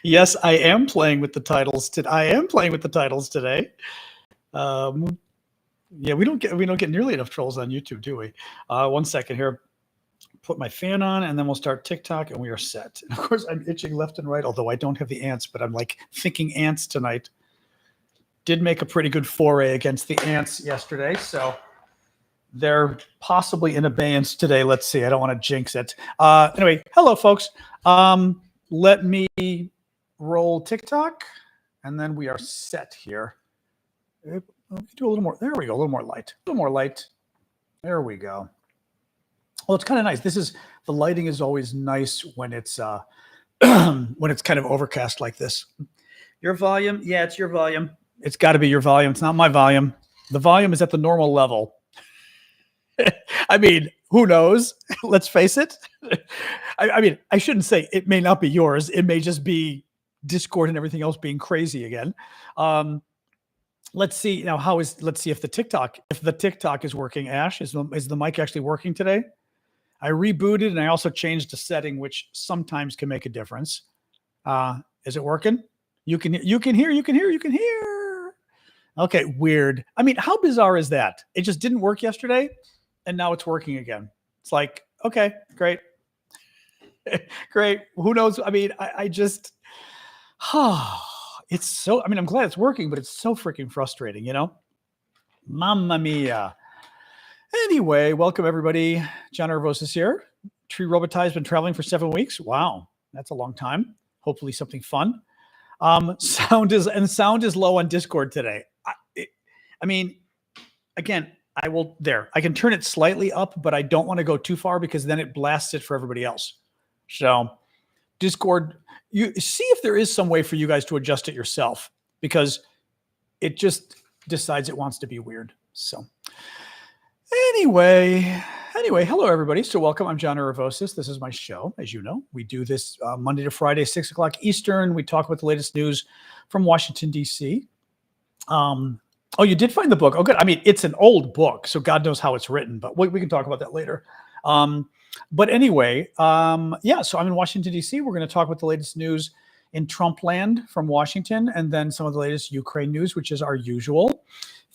Yes, I am playing with the titles. I am playing with the titles today. Yeah, we don't get nearly enough trolls on YouTube, do we? 1 second here. Put my fan on, and then we'll start TikTok, and we are set. And of course, I'm itching left and right, although I don't have the ants, but I'm like thinking ants tonight. Did make a pretty good foray against the ants yesterday, so they're possibly in abeyance today. Let's see. I don't want to jinx it. Anyway, hello, folks. Let me roll TikTok, and then we are set here. Do a little more. There we go. A little more light. A little more light. There we go. Well, it's kind of nice. The lighting is always nice when it's when it's kind of overcast like this. Your volume? Yeah, it's your volume. It's got to be your volume. It's not my volume. The volume is at the normal level. I mean, who knows? Let's face it. I mean, I shouldn't say it may not be yours. It may just be Discord and everything else being crazy again. Let's see now. Let's see if the TikTok is working. Ash, is the mic actually working today? I rebooted and I also changed a setting, which sometimes can make a difference. Is it working? You can hear. Okay, weird. I mean, how bizarre is that? It just didn't work yesterday, and now it's working again. It's like, okay, great. Great. Who knows? I mean, I just, it's so, I mean, I'm glad it's working, but it's so freaking frustrating, you know? Mamma mia. Anyway, welcome everybody. John Aravosis here. Tree Robitaille has been traveling for 7 weeks. Wow, that's a long time. Hopefully something fun. Sound is low on Discord today. I mean, again, I can turn it slightly up, but I don't want to go too far because then it blasts it for everybody else. So Discord, you see if there is some way for you guys to adjust it yourself, because it just decides it wants to be weird. So anyway, hello everybody. So welcome. I'm John Aravosis. This is my show. As you know, we do this Monday to Friday, 6 o'clock Eastern. We talk about the latest news from Washington, D.C. Oh, you did find the book. Oh, good. I mean, it's an old book, so God knows how it's written, but we can talk about that later. But anyway, yeah, so I'm in Washington, D.C. We're going to talk about the latest news in Trump land from Washington, and then some of the latest Ukraine news, which is our usual.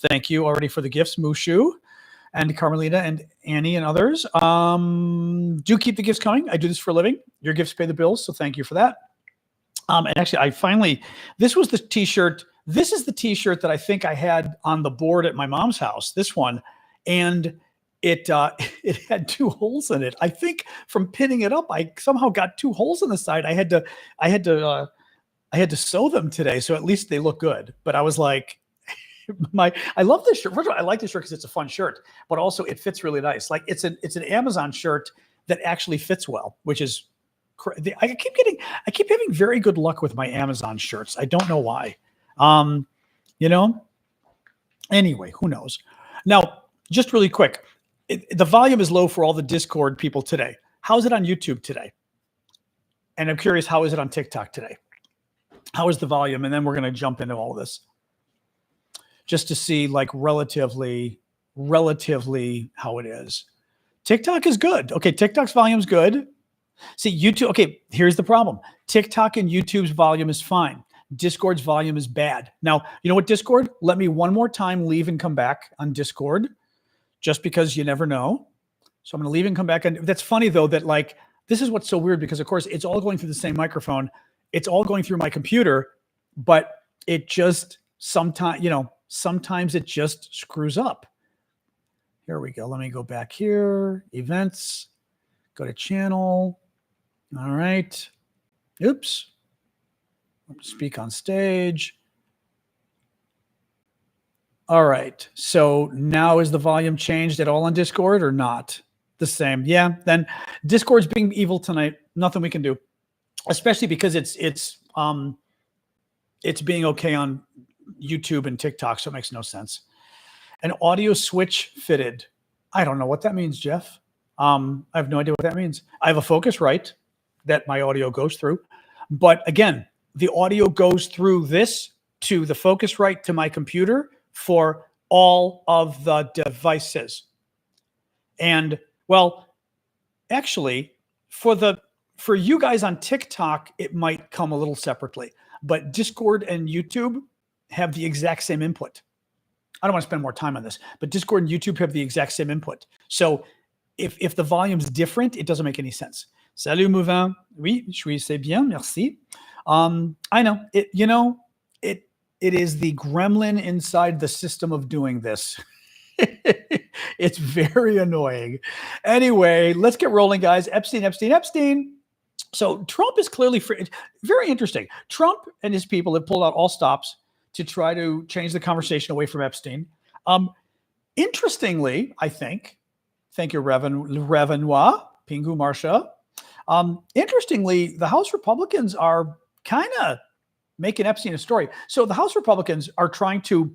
Thank you already for the gifts, Mushu and Carmelita and Annie and others. Do keep the gifts coming. I do this for a living. Your gifts pay the bills, so thank you for that. And actually, this was the T-shirt. This is the T-shirt that I think I had on the board at my mom's house, this one. And it had 2 holes in it. I think from pinning it up, I somehow got 2 holes in the side. I had to sew them today, so at least they look good. But I was like, I love this shirt. First of all, I like this shirt because it's a fun shirt, but also it fits really nice. Like it's an Amazon shirt that actually fits well, which is I keep having very good luck with my Amazon shirts. I don't know why. You know. Anyway, who knows? Now, just really quick, the volume is low for all the Discord people today. How's it on YouTube today? And I'm curious, how is it on TikTok today? How is the volume? And then we're going to jump into all this, just to see like relatively how it is. TikTok is good. Okay, TikTok's volume is good. See, YouTube, okay, here's the problem. TikTok and YouTube's volume is fine. Discord's volume is bad. Now, you know what, Discord? Let me one more time leave and come back on Discord, just because you never know. So I'm going to leave and come back. And that's funny, though, that like, this is what's so weird, because, of course, it's all going through the same microphone. It's all going through my computer, but it just sometimes it just screws up. Here we go. Let me go back here. Events. Go to channel. All right. Oops. Speak on stage. All right. So now is the volume changed at all on Discord or not? The same. Yeah. Then Discord's being evil tonight. Nothing we can do, especially because it's being okay on YouTube and TikTok, so it makes no sense. An audio switch fitted. I don't know what that means, Jeff. I have no idea what that means. I have a Focusrite that my audio goes through, but again, the audio goes through this to the Focusrite to my computer for all of the devices. And well, actually, for the For you guys on TikTok, it might come a little separately, but Discord and YouTube have the exact same input. I don't want to spend more time on this, but Discord and YouTube have the exact same input. So if the volume's different, it doesn't make any sense. Salut, Mouvin. Oui, je suis bien, merci. I know it. You know it. It is the gremlin inside the system of doing this. It's very annoying. Anyway, let's get rolling, guys. Epstein. So Trump is clearly free. Very interesting. Trump and his people have pulled out all stops to try to change the conversation away from Epstein. Interestingly, I think, thank you, Revenois, Pingu Marsha. Interestingly, the House Republicans are kind of making Epstein a story. So the House Republicans are trying to,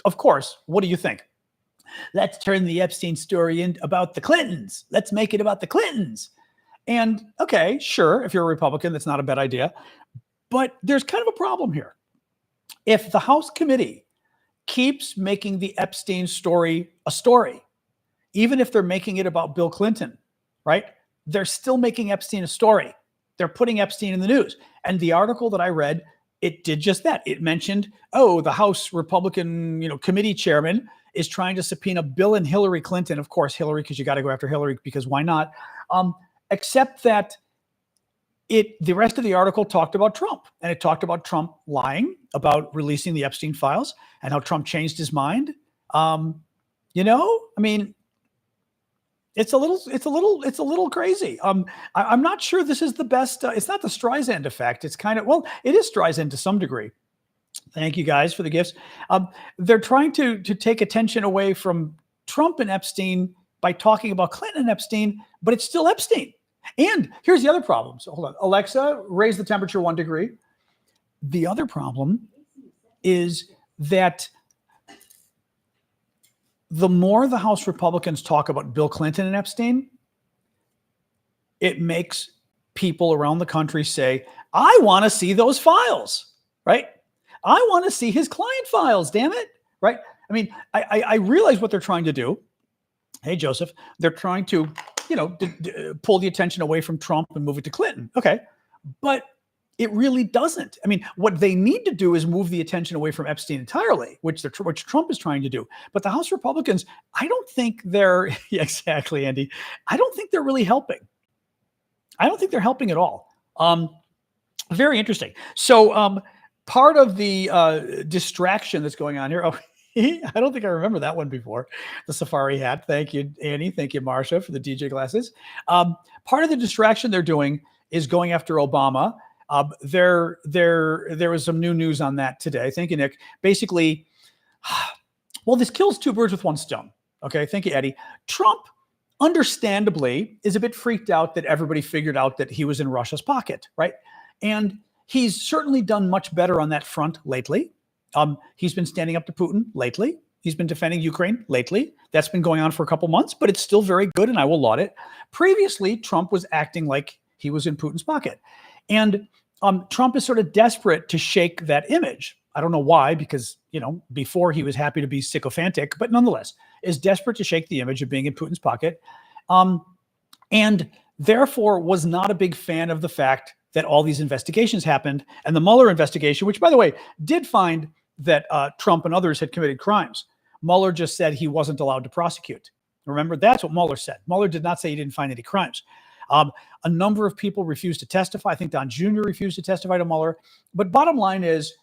of course, what do you think? Let's turn the Epstein story in about the Clintons. Let's make it about the Clintons. And okay, sure, if you're a Republican, that's not a bad idea. But there's kind of a problem here. If the House committee keeps making the Epstein story a story, even if they're making it about Bill Clinton, right? They're still making Epstein a story. They're putting Epstein in the news. And the article that I read, it did just that. It mentioned, the House Republican, committee chairman is trying to subpoena Bill and Hillary Clinton. Of course, Hillary, because you got to go after Hillary, because why not? Except that the rest of the article talked about Trump, and it talked about Trump lying about releasing the Epstein files and how Trump changed his mind. It's a little crazy. I'm not sure this is the best. It's not the Streisand effect. It's kind of, it is Streisand to some degree. Thank you guys for the gifts. They're trying to take attention away from Trump and Epstein by talking about Clinton and Epstein, but it's still Epstein. And here's the other problem. So hold on. Alexa, raise the temperature 1 degree. The other problem is that the more the House Republicans talk about Bill Clinton and Epstein, it makes people around the country say, I want to see those files, right? I want to see his client files, damn it, right? I mean, I realize what they're trying to do. Hey, Joseph, they're trying to, pull the attention away from Trump and move it to Clinton. Okay, but it really doesn't. I mean, what they need to do is move the attention away from Epstein entirely, which Trump is trying to do. But the House Republicans, I don't think they're, yeah, exactly, Andy. I don't think they're really helping. I don't think they're helping at all. Very interesting. So part of the distraction that's going on here, I don't think I remember that one before. The safari hat. Thank you, Annie. Thank you, Marsha, for the DJ glasses. Part of the distraction they're doing is going after Obama. There was some new news on that today. Thank you, Nick. Basically, this kills two birds with one stone. Okay, thank you, Eddie. Trump, understandably, is a bit freaked out that everybody figured out that he was in Russia's pocket, right? And he's certainly done much better on that front lately. He's been standing up to Putin lately. He's been defending Ukraine lately. That's been going on for a couple months, but it's still very good, and I will laud it. Previously, Trump was acting like he was in Putin's pocket. And Trump is sort of desperate to shake that image. I don't know why, because, before he was happy to be sycophantic, but nonetheless is desperate to shake the image of being in Putin's pocket. And therefore was not a big fan of the fact that all these investigations happened. And the Mueller investigation, which, by the way, did find that Trump and others had committed crimes. Mueller just said he wasn't allowed to prosecute. Remember, that's what Mueller said. Mueller did not say he didn't find any crimes. A number of people refused to testify. I think Don Jr. refused to testify to Mueller. But bottom line is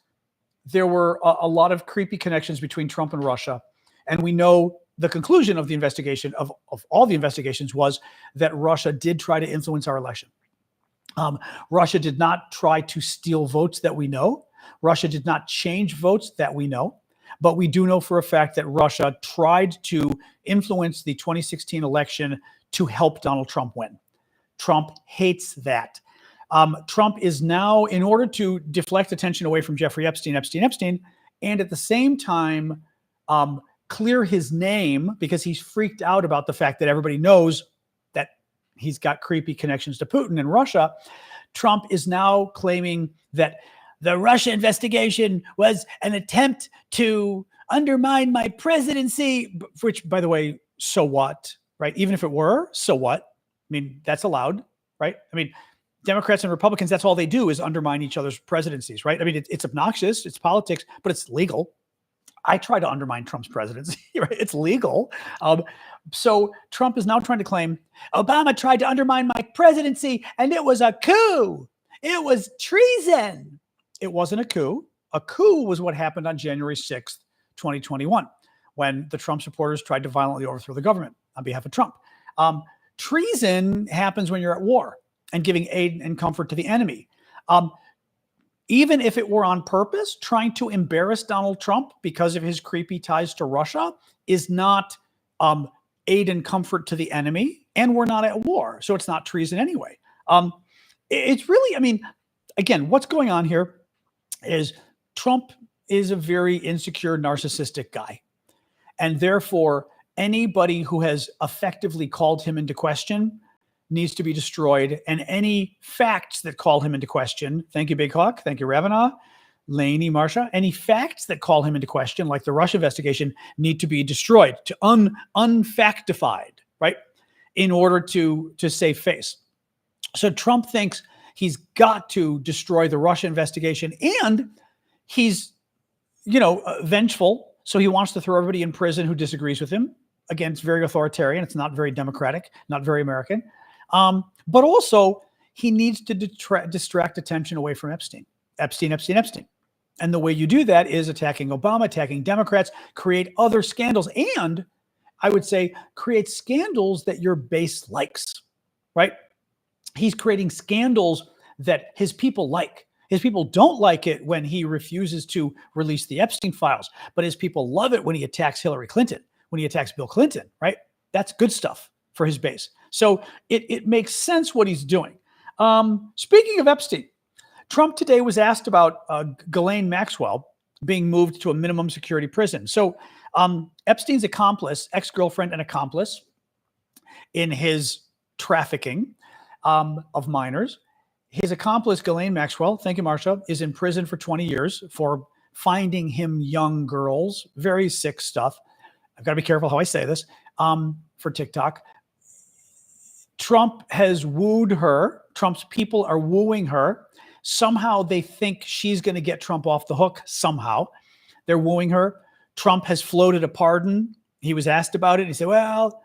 there were a lot of creepy connections between Trump and Russia. And we know the conclusion of the investigation, of all the investigations, was that Russia did try to influence our election. Russia did not try to steal votes that we know. Russia did not change votes that we know. But we do know for a fact that Russia tried to influence the 2016 election to help Donald Trump win. Trump hates that. Trump is now, in order to deflect attention away from Jeffrey Epstein, and at the same time clear his name, because he's freaked out about the fact that everybody knows that he's got creepy connections to Putin and Russia. Trump is now claiming that the Russia investigation was an attempt to undermine my presidency, which, by the way, so what, right? Even if it were, so what? I mean, that's allowed, right? I mean, Democrats and Republicans, that's all they do is undermine each other's presidencies, right? I mean, it's obnoxious, it's politics, but it's legal. I try to undermine Trump's presidency, right? It's legal. So Trump is now trying to claim Obama tried to undermine my presidency and it was a coup. It was treason. It wasn't a coup. A coup was what happened on January 6th, 2021, when the Trump supporters tried to violently overthrow the government on behalf of Trump. Treason happens when you're at war and giving aid and comfort to the enemy. Even if it were on purpose, trying to embarrass Donald Trump because of his creepy ties to Russia is not aid and comfort to the enemy, and we're not at war, so it's not treason anyway. It's really, I mean, again, what's going on here is Trump is a very insecure, narcissistic guy, and therefore anybody who has effectively called him into question needs to be destroyed, and any facts that call him into question, thank you, Big Hawk, thank you, Ravana, Laney, Marsha, any facts that call him into question, like the Russia investigation, need to be destroyed, to unfactified, right, in order to save face. So Trump thinks he's got to destroy the Russia investigation, and he's, vengeful, so he wants to throw everybody in prison who disagrees with him. Again, it's very authoritarian. It's not very democratic, not very American. But also, he needs to distract attention away from Epstein. And the way you do that is attacking Obama, attacking Democrats, create other scandals, and I would say create scandals that your base likes, right? He's creating scandals that his people like. His people don't like it when he refuses to release the Epstein files, but his people love it when he attacks Hillary Clinton, when he attacks Bill Clinton, right? That's good stuff for his base. So it makes sense what he's doing. Speaking of Epstein, Trump today was asked about Ghislaine Maxwell being moved to a minimum security prison. So Epstein's accomplice, ex-girlfriend and accomplice in his trafficking of minors, his accomplice, Ghislaine Maxwell, thank you, Marsha, is in prison for 20 years for finding him young girls, very sick stuff. I've got to be careful how I say this for TikTok. Trump has wooed her. Trump's people are wooing her. Somehow they think she's going to get Trump off the hook. Somehow they're wooing her. Trump has floated a pardon. He was asked about it. He said, well,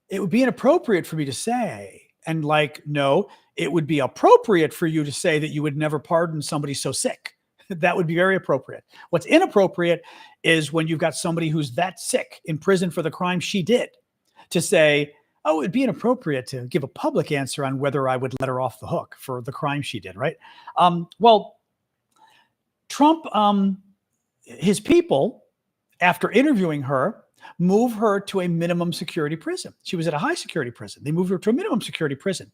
it would be inappropriate for me to say. And no, it would be appropriate for you to say that you would never pardon somebody so sick. That would be very appropriate. What's inappropriate is when you've got somebody who's that sick in prison for the crime she did to say, oh, it'd be inappropriate to give a public answer on whether I would let her off the hook for the crime she did, right? Well, Trump, his people, after interviewing her, move her to a minimum security prison. She was at a high security prison. They moved her to a minimum security prison.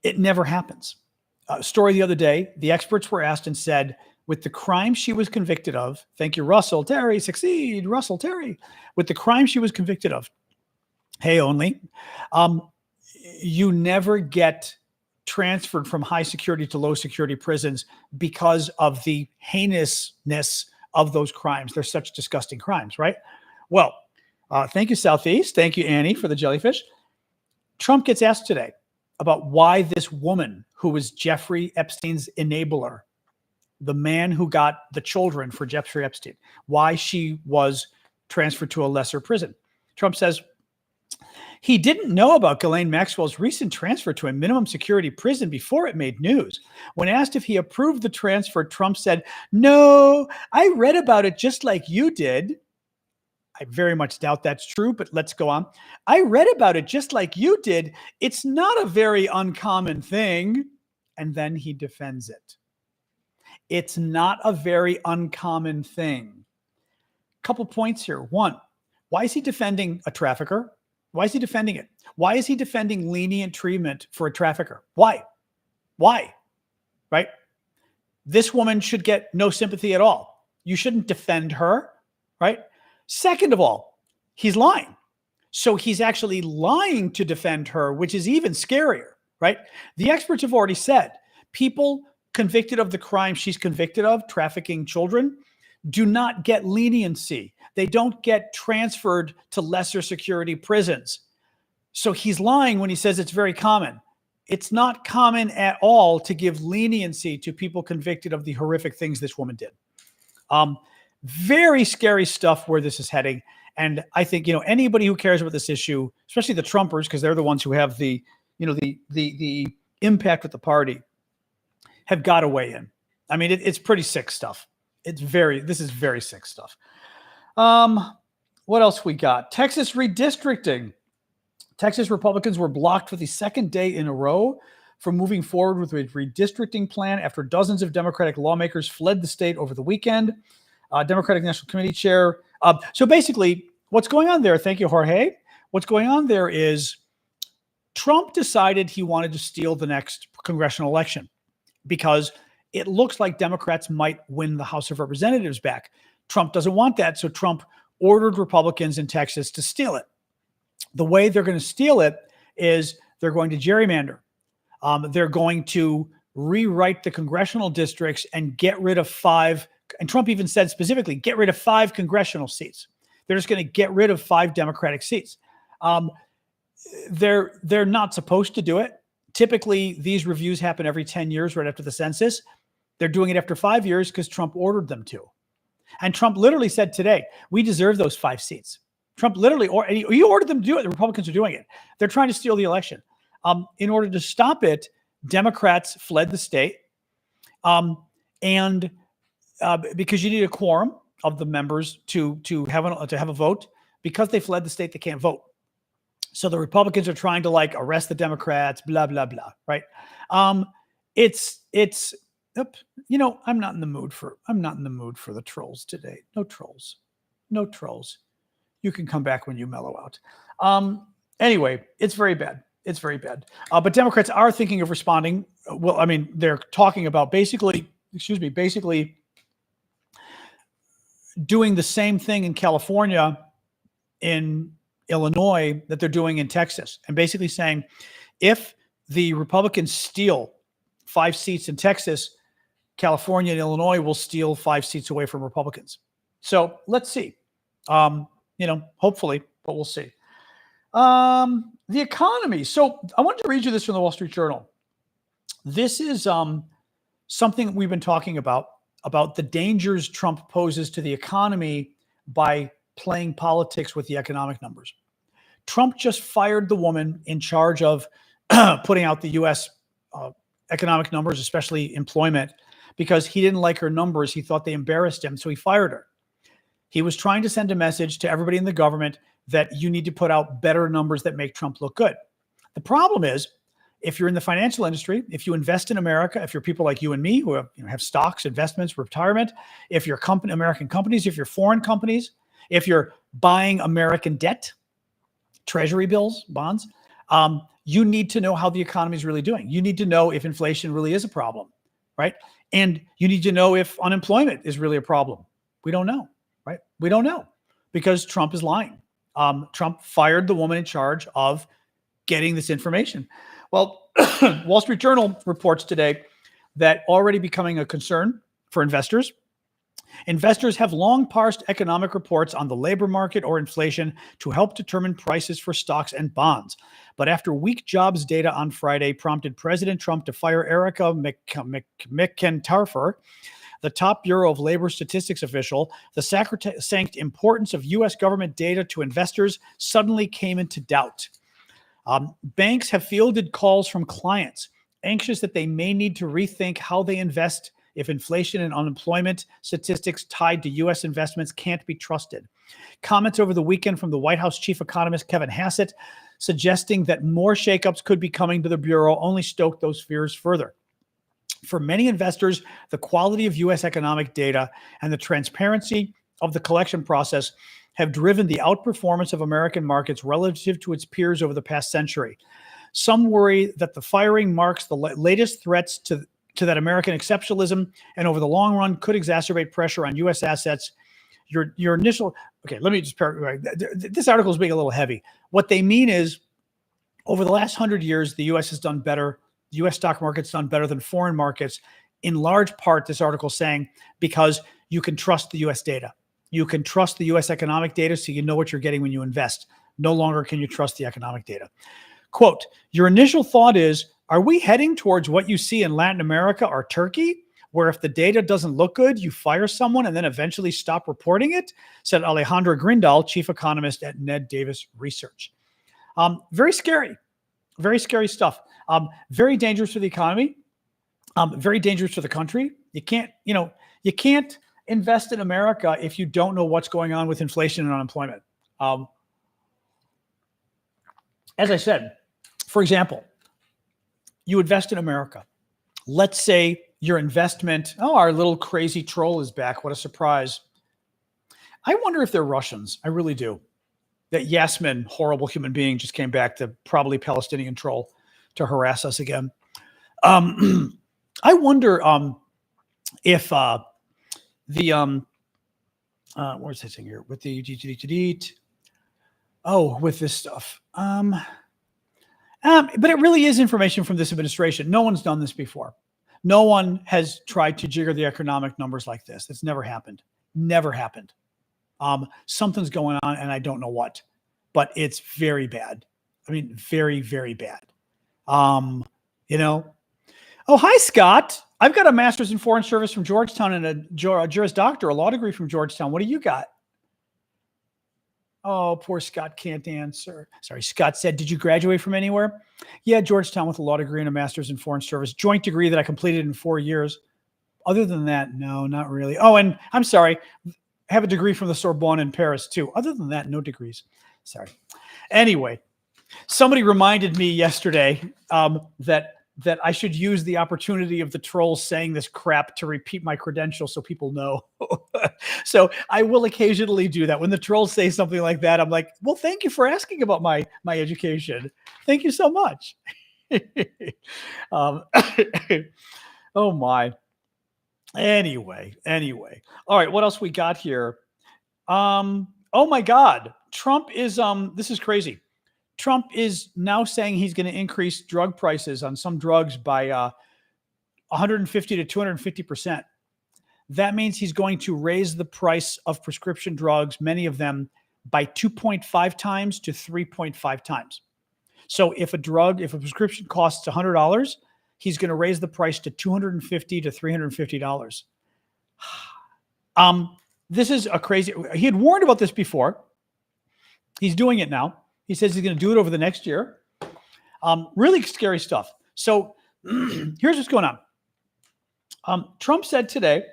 It never happens. Story the other day, the experts were asked and said, with the crime she was convicted of, thank you, Russell Terry, succeed, Russell Terry, with the crime she was convicted of, you never get transferred from high security to low security prisons because of the heinousness of those crimes. They're such disgusting crimes, right? Well, thank you, Southeast. Thank you, Annie, for the jellyfish. Trump gets asked today about why this woman who was Jeffrey Epstein's enabler, the man who got the children for Jeffrey Epstein, why she was transferred to a lesser prison. Trump says, he didn't know about Ghislaine Maxwell's recent transfer to a minimum security prison before it made news. When asked if he approved the transfer, Trump said, no, I read about it just like you did. I very much doubt that's true, but let's go on. I read about it just like you did. It's not a very uncommon thing. And then he defends it. It's not a very uncommon thing. Couple points here. One, why is he defending a trafficker? Why is he defending it? Why is he defending lenient treatment for a trafficker? Why? Right? This woman should get no sympathy at all. You shouldn't defend her, right? Second of all, he's lying. So he's actually lying to defend her, which is even scarier, right? The experts have already said people convicted of the crime she's convicted of, trafficking children, do not get leniency. They don't get transferred to lesser security prisons. So he's lying when he says it's very common. it's not common at all to give leniency to people convicted of the horrific things this woman did. Very scary stuff where this is heading. And I think, anybody who cares about this issue, especially the Trumpers, because they're the ones who have the impact with the party, have got to weigh in. I mean, it's pretty sick stuff. This is very sick stuff. What else we got? Texas redistricting. Texas Republicans were blocked for the second day in a row from moving forward with a redistricting plan after dozens of Democratic lawmakers fled the state over the weekend. Democratic National Committee Chair. So basically, what's going on there, thank you, Jorge. What's going on there is Trump decided he wanted to steal the next congressional election because it looks like Democrats might win the House of Representatives back. Trump doesn't want that, so Trump ordered Republicans in Texas to steal it. The way they're going to steal it is they're going to gerrymander. They're going to rewrite the congressional districts and get rid of 5. And Trump even said specifically, get rid of 5 congressional seats. They're just going to get rid of 5 Democratic seats. They're not supposed to do it. Typically, these reviews happen every 10 years right after the census. They're doing it after 5 years because Trump ordered them to. And Trump literally said today, we deserve those 5 seats. Trump literally, he ordered them to do it. The Republicans are doing it. They're trying to steal the election. In order to stop it, Democrats fled the state. And because you need a quorum of the members to have a vote, because they fled the state, they can't vote. So the Republicans are trying to arrest the Democrats, blah, blah, blah. Right. I'm not in the mood for the trolls today. No trolls. You can come back when you mellow out. Anyway, it's very bad. But Democrats are thinking of responding. Well, I mean, they're talking about basically doing the same thing in California, in Illinois, that they're doing in Texas. And basically saying, if the Republicans steal 5 seats in Texas, California and Illinois will steal 5 seats away from Republicans. So let's see. Hopefully, but we'll see. The economy. So I wanted to read you this from the Wall Street Journal. This is something we've been talking about the dangers Trump poses to the economy by playing politics with the economic numbers. Trump just fired the woman in charge of putting out the U.S. Economic numbers, especially employment, because he didn't like her numbers. He thought they embarrassed him, so he fired her. He was trying to send a message to everybody in the government that you need to put out better numbers that make Trump look good. The problem is, if you're in the financial industry, if you invest in America, if you're people like you and me who have stocks, investments, retirement, if you're American companies, if you're foreign companies, if you're buying American debt, treasury bills, bonds, you need to know how the economy is really doing. You need to know if inflation really is a problem, right? And you need to know if unemployment is really a problem. We don't know, right? We don't know because Trump is lying. Trump fired the woman in charge of getting this information. Well, Wall Street Journal reports today that already becoming a concern for investors. Investors have long parsed economic reports on the labor market or inflation to help determine prices for stocks and bonds. But after weak jobs data on Friday prompted President Trump to fire Erica McIntyre, the top Bureau of Labor Statistics official, the sacrosanct importance of U.S. government data to investors suddenly came into doubt. Banks have fielded calls from clients anxious that they may need to rethink how they invest if inflation and unemployment statistics tied to U.S. investments can't be trusted. Comments over the weekend from the White House chief economist Kevin Hassett suggesting that more shakeups could be coming to the Bureau only stoked those fears further. For many investors, the quality of U.S. economic data and the transparency of the collection process have driven the outperformance of American markets relative to its peers over the past century. Some worry that the firing marks the latest threats to that American exceptionalism, and over the long run could exacerbate pressure on U.S. assets. Your initial, okay, let me just, this article is being a little heavy. What they mean is, over the last 100 years, the U.S. has done better. The U.S. stock market's done better than foreign markets. In large part, this article is saying because you can trust the U.S. data. You can trust the U.S. economic data, so you know what you're getting when you invest. No longer can you trust the economic data. Quote, your initial thought is, Are we heading towards what you see in Latin America or Turkey, where if the data doesn't look good, you fire someone and then eventually stop reporting it? Said Alejandra Grindal, chief economist at Ned Davis Research. Very scary stuff. Very dangerous for the economy. Very dangerous for the country. You can't invest in America if you don't know what's going on with inflation and unemployment. As I said, for example, you invest in America. Let's say your investment, our little crazy troll is back. What a surprise. I wonder if they're Russians. I really do. That Yasmin, horrible human being, just came back, to probably Palestinian troll, to harass us again. I wonder if where's this thing here with the with this stuff. But it really is information from this administration. No one's done this before. No one has tried to jigger the economic numbers like this. It's never happened. Never happened. Something's going on, and I don't know what, but it's very bad. I mean, very, very bad. Oh, hi, Scott. I've got a master's in foreign service from Georgetown and a Juris Doctor, a law degree from Georgetown. What do you got? Oh, poor Scott can't answer. Sorry, Scott said, did you graduate from anywhere? Yeah, Georgetown with a law degree and a master's in foreign service, joint degree that I completed in 4 years. Other than that, no, not really. Oh, and I'm sorry, I have a degree from the Sorbonne in Paris too. Other than that, no degrees. Sorry. Anyway, somebody reminded me yesterday that I should use the opportunity of the trolls saying this crap to repeat my credentials so people know. So I will occasionally do that. When the trolls say something like that, I'm like, well, thank you for asking about my education. Thank you so much. Oh my. Anyway. All right, what else we got here? Oh my God. Trump is, this is crazy. Trump is now saying he's going to increase drug prices on some drugs by 150 to 250%. That means he's going to raise the price of prescription drugs, many of them, by 2.5 times to 3.5 times. So if a prescription costs $100, he's going to raise the price to $250 to $350. This is a crazy, he had warned about this before. He's doing it now. He says he's going to do it over the next year. Really scary stuff. So here's what's going on. Trump said today,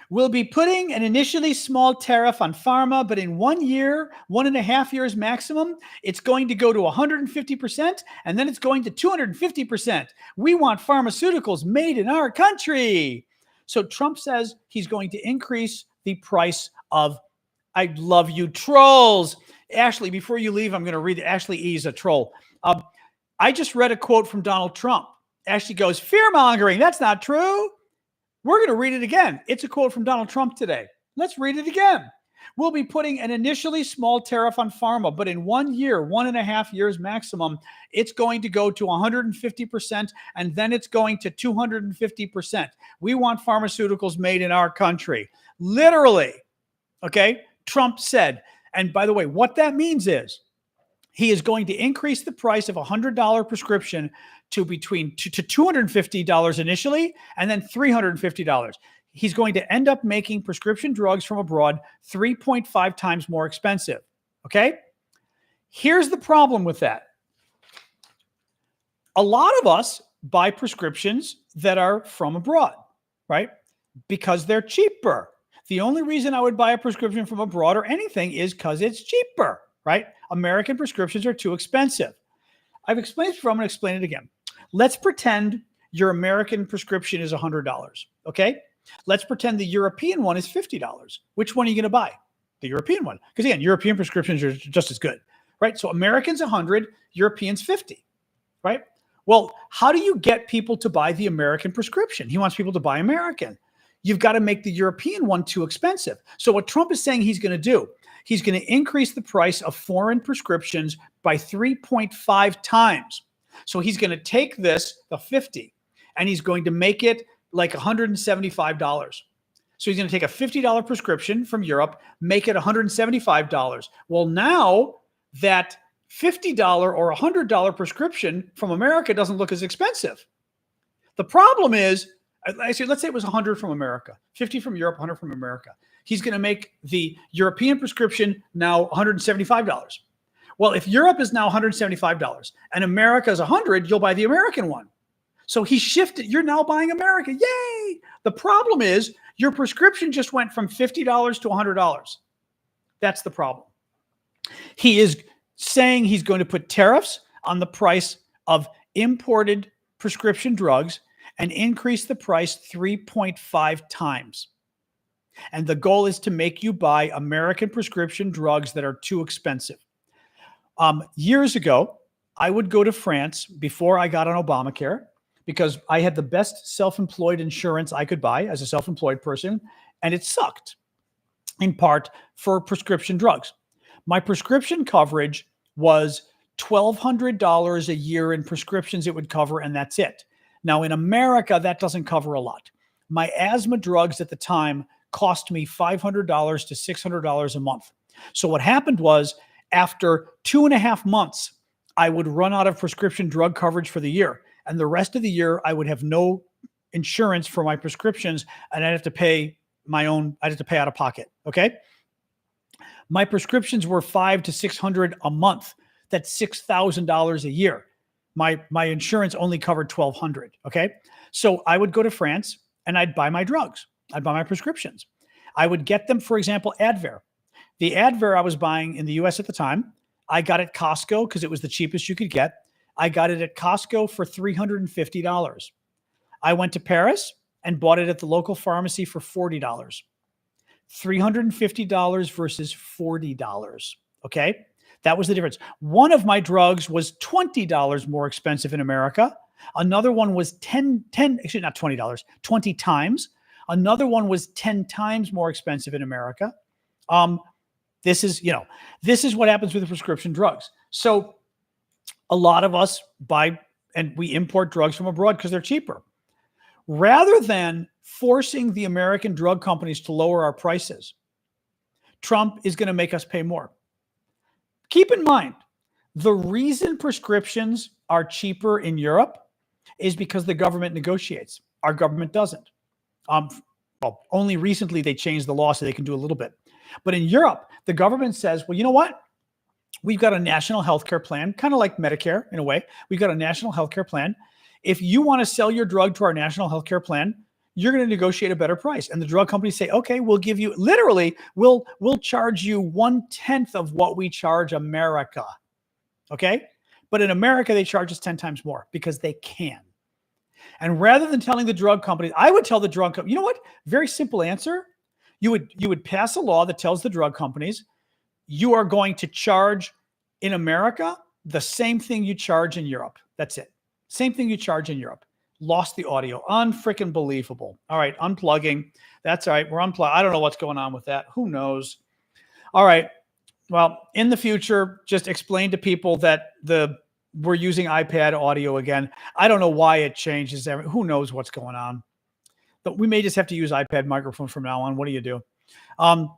we'll be putting an initially small tariff on pharma, but in 1 year, 1.5 years maximum, it's going to go to 150%, and then it's going to 250%. We want pharmaceuticals made in our country. So Trump says he's going to increase the price of, I love you, trolls. Ashley, before you leave, I'm going to read it. Ashley E is a troll. I just read a quote from Donald Trump. Ashley goes, fear-mongering. That's not true. We're going to read it again. It's a quote from Donald Trump today. Let's read it again. We'll be putting an initially small tariff on pharma, but in 1 year, 1.5 years maximum, it's going to go to 150%, and then it's going to 250%. We want pharmaceuticals made in our country. Literally. Okay? Trump said, and by the way, what that means is he is going to increase the price of a $100 prescription to between to $250 initially, and then $350. He's going to end up making prescription drugs from abroad 3.5 times more expensive. Okay? Here's the problem with that. A lot of us buy prescriptions that are from abroad, right? Because they're cheaper. The only reason I would buy a prescription from abroad or anything is because it's cheaper, right? American prescriptions are too expensive. I've explained this before. I'm going to explain it again. Let's pretend your American prescription is $100, okay? Let's pretend the European one is $50. Which one are you going to buy? The European one. Because again, European prescriptions are just as good, right? So Americans 100, Europeans 50, right? Well, how do you get people to buy the American prescription? He wants people to buy American. You've got to make the European one too expensive. So what Trump is saying he's going to do, he's going to increase the price of foreign prescriptions by 3.5 times. So he's going to take this, the 50, and he's going to make it like $175. So he's going to take a $50 prescription from Europe, make it $175. Well, now that $50 or $100 prescription from America doesn't look as expensive. The problem is, let's say it was 100 from America, 50 from Europe, 100 from America. He's going to make the European prescription now $175. Well, if Europe is now $175 and America is 100, you'll buy the American one. So he shifted. You're now buying America. Yay! The problem is your prescription just went from $50 to $100. That's the problem. He is saying he's going to put tariffs on the price of imported prescription drugs and increase the price 3.5 times. And the goal is to make you buy American prescription drugs that are too expensive. Years ago, I would go to France before I got on Obamacare because I had the best self-employed insurance I could buy as a self-employed person, and it sucked in part for prescription drugs. My prescription coverage was $1,200 a year in prescriptions it would cover, and that's it. Now, in America, that doesn't cover a lot. My asthma drugs at the time cost me $500 to $600 a month. So what happened was, after 2.5 months, I would run out of prescription drug coverage for the year. And the rest of the year, I would have no insurance for my prescriptions, and I'd have to pay out of pocket. Okay. My prescriptions were $500 to $600 a month. That's $6,000 a year. My insurance only covered $1,200. Okay. So I would go to France and I'd buy my drugs. I'd buy my prescriptions. I would get them, for example, Advair. The Advair I was buying in the US at the time, I got at Costco because it was the cheapest you could get. I got it at Costco for $350. I went to Paris and bought it at the local pharmacy for $40. $350 versus $40. Okay. That was the difference. One of my drugs was $20 more expensive in America. Another one was 20 times. Another one was 10 times more expensive in America. This is what happens with the prescription drugs. So a lot of us buy and we import drugs from abroad because they're cheaper. Rather than forcing the American drug companies to lower our prices, Trump is going to make us pay more. Keep in mind, the reason prescriptions are cheaper in Europe is because the government negotiates. Our government doesn't. Only recently they changed the law so they can do a little bit. But in Europe, the government says, well, you know what? We've got a national healthcare plan, kind of like Medicare in a way. We've got a national healthcare plan. If you want to sell your drug to our national healthcare plan, you're going to negotiate a better price. And the drug companies say, okay, we'll give you, literally, we'll charge you 1/10 of what we charge America. Okay? But in America, they charge us 10 times more because they can. And rather than telling the drug companies, I would tell the drug company, you know what? Very simple answer. You would pass a law that tells the drug companies, you are going to charge in America the same thing you charge in Europe. That's it. Same thing you charge in Europe. Lost the audio. Unfreaking believable. All right, unplugging. That's all right. We're unplugged. I don't know what's going on with that. Who knows? All right. Well, in the future, just explain to people that we're using iPad audio again. I don't know why it changes. Who knows what's going on? But we may just have to use iPad microphone from now on. What do you do? In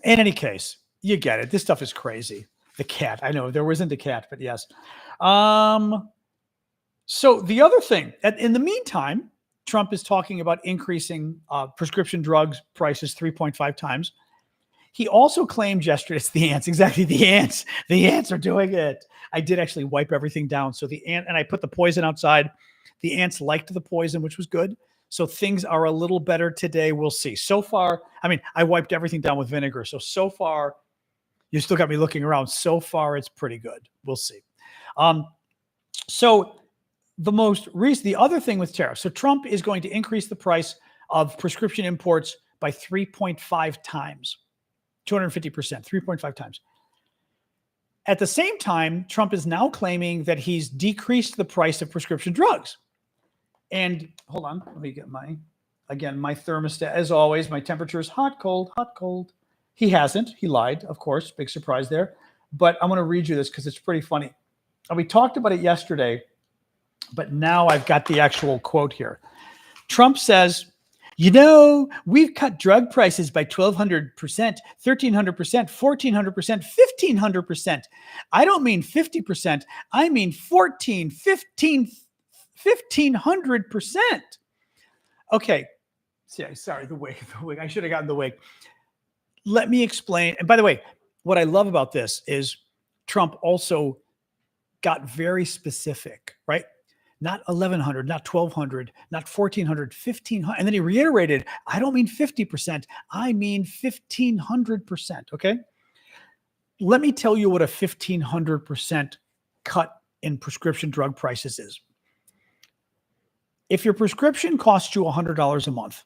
any case, you get it. This stuff is crazy. The cat. I know there wasn't a cat, but yes. So the other thing, in the meantime, Trump is talking about increasing prescription drugs prices 3.5 times. He also claimed yesterday, it's the ants, exactly, the ants. The ants are doing it. I did actually wipe everything down. So and I put the poison outside. The ants liked the poison, which was good. So things are a little better today. We'll see. So far, I wiped everything down with vinegar. So far, you still got me looking around. So far, it's pretty good. We'll see. So the other thing with tariffs. So Trump is going to increase the price of prescription imports by 3.5 times, 250%, 3.5 times. At the same time, Trump is now claiming that he's decreased the price of prescription drugs. And hold on, let me get my thermostat. As always, my temperature is hot, cold, hot, cold. He hasn't. He lied, of course. Big surprise there. But I'm going to read you this because it's pretty funny. We talked about it yesterday, but now I've got the actual quote here. Trump says We've cut drug prices by 1,200%, 1,300%, 1,400%, 1,500%. I don't mean 50%. I mean 14, 15, 1,500%. Okay. Sorry, the wig. I should have gotten the wig. Let me explain. And by the way, what I love about this is Trump also got very specific, right? Not 1,100, not 1,200, not 1,400, 1,500. And then he reiterated, I don't mean 50%. I mean 1,500%. Okay. Let me tell you what a 1,500% cut in prescription drug prices is. If your prescription costs you $100 a month,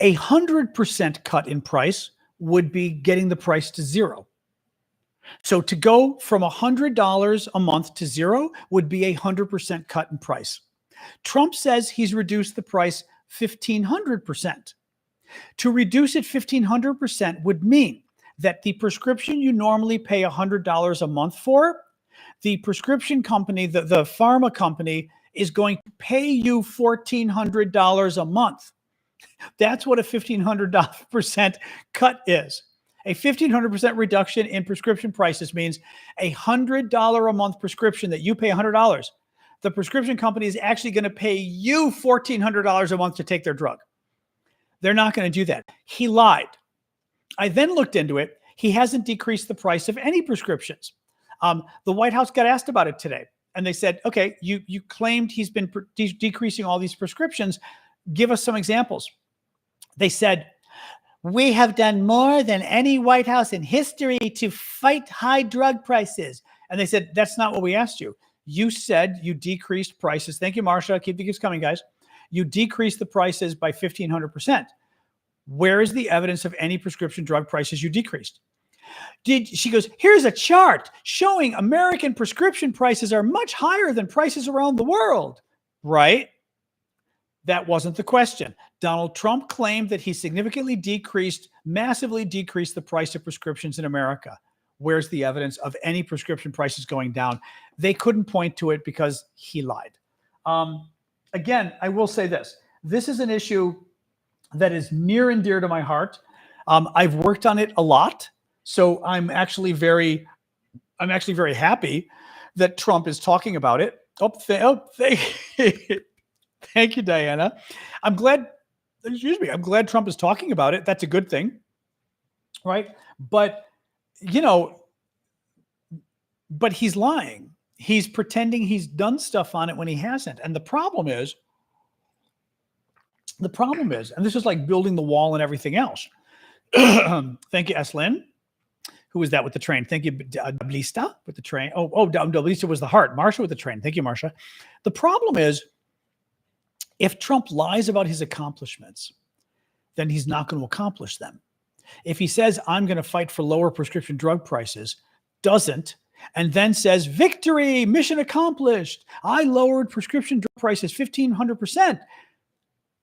100% cut in price would be getting the price to zero. So to go from $100 a month to zero would be 100% cut in price. Trump says he's reduced the price 1,500%. To reduce it 1,500% would mean that the prescription you normally pay $100 a month for, the prescription company, the pharma company, is going to pay you $1,400 a month. That's what a 1,500% cut is. A 1,500% reduction in prescription prices means $100 a month prescription that you pay $100. The prescription company is actually going to pay you $1,400 a month to take their drug. They're not going to do that. He lied. I then looked into it. He hasn't decreased the price of any prescriptions. The White House got asked about it today. And they said, okay, you claimed he's been decreasing all these prescriptions. Give us some examples. They said, we have done more than any White House in history to fight high drug prices. And they said, that's not what we asked you. You said you decreased prices. Thank you, Marsha. Keep the gifts coming, guys. You decreased the prices by 1,500%. Where is the evidence of any prescription drug prices you decreased? She goes, here's a chart showing American prescription prices are much higher than prices around the world, right? That wasn't the question. Donald Trump claimed that he significantly massively decreased the price of prescriptions in America. Where's the evidence of any prescription prices going down? They couldn't point to it because he lied. Again, I will say this. This is an issue that is near and dear to my heart. I've worked on it a lot. So I'm actually very happy that Trump is talking about it. Thank you, Diana. I'm glad Trump is talking about it. That's a good thing, right? But he's lying. He's pretending he's done stuff on it when he hasn't. And the problem is, and this is like building the wall and everything else. Thank you, Eslyn. Who was that with the train? Thank you, Blista, with the train. Blista was the heart. Marsha with the train. Thank you, Marsha. The problem is, if Trump lies about his accomplishments, then he's not going to accomplish them. If he says, I'm going to fight for lower prescription drug prices, doesn't, and then says, victory, mission accomplished. I lowered prescription drug prices 1,500%.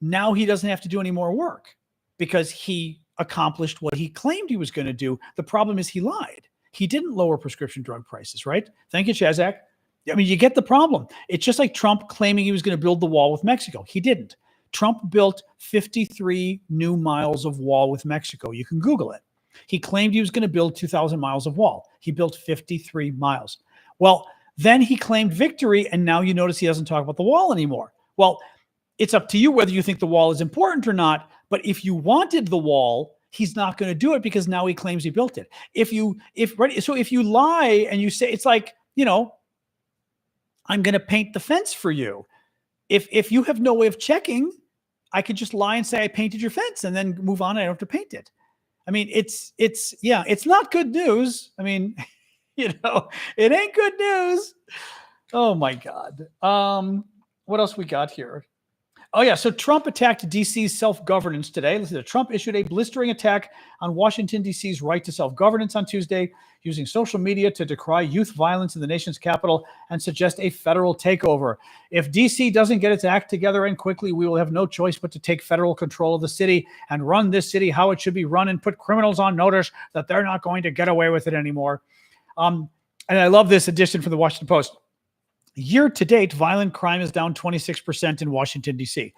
Now he doesn't have to do any more work because he accomplished what he claimed he was going to do. The problem is he lied. He didn't lower prescription drug prices, right? Thank you, Chazak. I mean, you get the problem. It's just like Trump claiming he was going to build the wall with Mexico. He didn't. Trump built 53 new miles of wall with Mexico. You can Google it. He claimed he was going to build 2,000 miles of wall. He built 53 miles. Well, then he claimed victory, and now you notice he doesn't talk about the wall anymore. Well, it's up to you whether you think the wall is important or not. But if you wanted the wall, he's not going to do it because now he claims he built it. If you lie and you say, it's like, I'm going to paint the fence for you. If you have no way of checking, I could just lie and say I painted your fence and then move on. I don't have to paint it. I mean, it's not good news. I mean, it ain't good news. Oh my God. What else we got here? Oh, yeah. So Trump attacked D.C.'s self-governance today. Listen, Trump issued a blistering attack on Washington, D.C.'s right to self-governance on Tuesday, using social media to decry youth violence in the nation's capital and suggest a federal takeover. If D.C. doesn't get its act together and quickly, we will have no choice but to take federal control of the city and run this city how it should be run and put criminals on notice that they're not going to get away with it anymore. And I love this addition from the Washington Post. Year to date, violent crime is down 26% in Washington, D.C.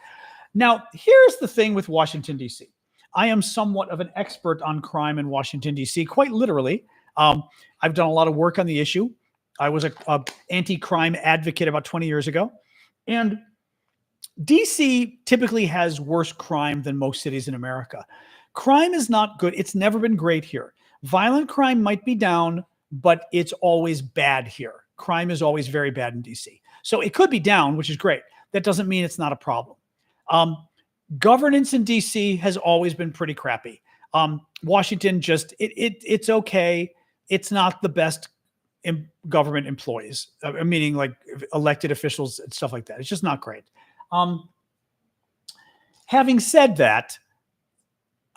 Now, here's the thing with Washington, D.C. I am somewhat of an expert on crime in Washington, D.C., quite literally. I've done a lot of work on the issue. I was a anti-crime advocate about 20 years ago. And DC typically has worse crime than most cities in America. Crime is not good. It's never been great here. Violent crime might be down, but it's always bad here. Crime is always very bad in DC. So it could be down, which is great. That doesn't mean it's not a problem. Governance in DC has always been pretty crappy. Washington just, it's okay. It's not the best government employees, meaning like elected officials and stuff like that. It's just not great. Having said that,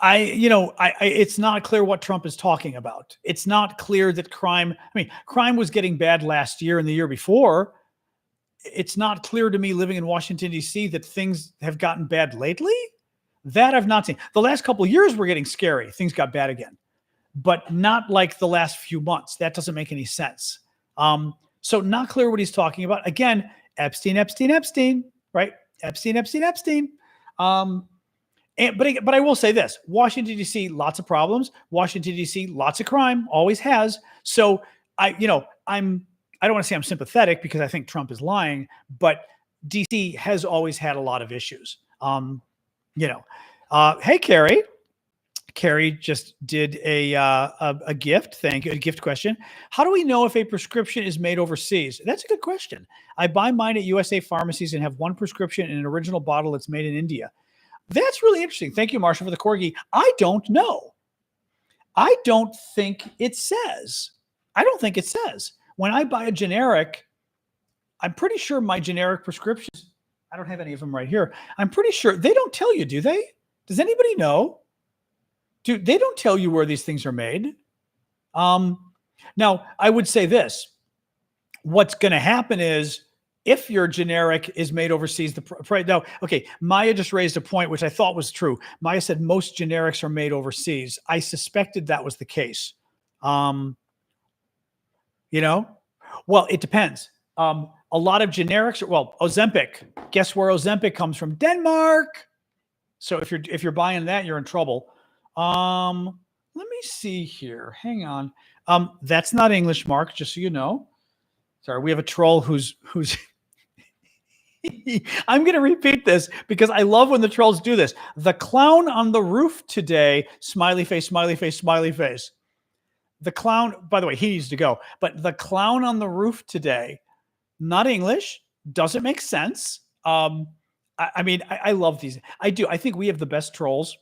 it's not clear what Trump is talking about. It's not clear that crime was getting bad last year and the year before. It's not clear to me living in Washington, D.C. that things have gotten bad lately. That I've not seen. The last couple of years were getting scary. Things got bad again, but not like the last few months. That doesn't make any sense. So not clear what he's talking about. Again, Epstein, right? Epstein. But I will say this: Washington D.C. lots of problems. Washington D.C. lots of crime, always has. So I don't want to say I'm sympathetic because I think Trump is lying, but D.C. has always had a lot of issues. Hey, Carrie. Carrie just did a gift. Thank you. A gift question. How do we know if a prescription is made overseas? That's a good question. I buy mine at USA pharmacies and have one prescription in an original bottle that's made in India. That's really interesting. Thank you, Marshall, for the corgi. I don't know. I don't think it says. When I buy a generic, I'm pretty sure my generic prescriptions, I don't have any of them right here. I'm pretty sure they don't tell you, do they? Does anybody know? Dude, they don't tell you where these things are made. Now, I would say this. What's going to happen is if your generic is made overseas, the price. Now, okay, Maya just raised a point, which I thought was true. Maya said most generics are made overseas. I suspected that was the case. Well, it depends. A lot of generics Ozempic. Guess where Ozempic comes from? Denmark. So if you're buying that, you're in trouble. Let me see here. Hang on. That's not English, Mark, just so you know. Sorry, we have a troll who's I'm going to repeat this because I love when the trolls do this. The clown on the roof today, smiley face, smiley face, smiley face. The clown, by the way, he needs to go, but the clown on the roof today, not English, doesn't make sense. I love these. I do. I think we have the best trolls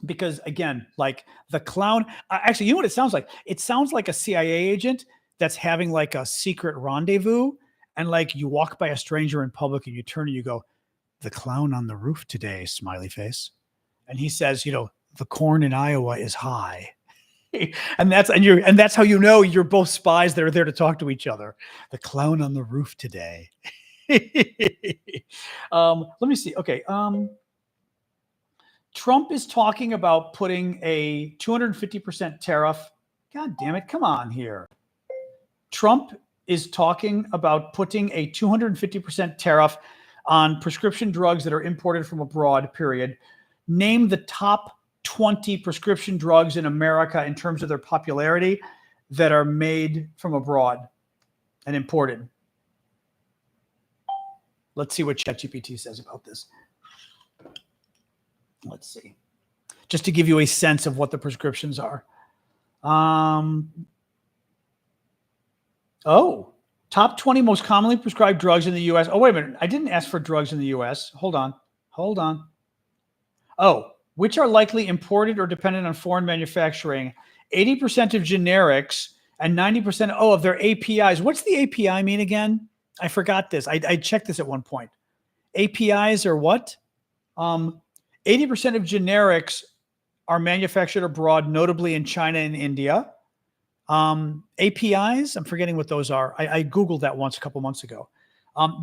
because, again, like the clown, actually, you know what it sounds like? It sounds like a CIA agent that's having like a secret rendezvous. And like you walk by a stranger in public and you turn and you go, the clown on the roof today, smiley face. And he says, the corn in Iowa is high. and that's how you know you're both spies that are there to talk to each other. The clown on the roof today. Let me see. Okay. Trump is talking about putting a 250% tariff. God damn it. Come on here. Trump is talking about putting a 250% tariff on prescription drugs that are imported from abroad, period. Name the top 20 prescription drugs in America in terms of their popularity that are made from abroad and imported. Let's see what ChatGPT says about this. Let's see. Just to give you a sense of what the prescriptions are. Top 20 most commonly prescribed drugs in the U.S. Oh, wait a minute. I didn't ask for drugs in the U.S. Hold on. Which are likely imported or dependent on foreign manufacturing. 80% of generics and 90% of their APIs. What's the API mean again? I forgot this. I checked this at one point. APIs are what? 80% of generics are manufactured abroad, notably in China and India. APIs, I'm forgetting what those are. I Googled that once a couple months ago.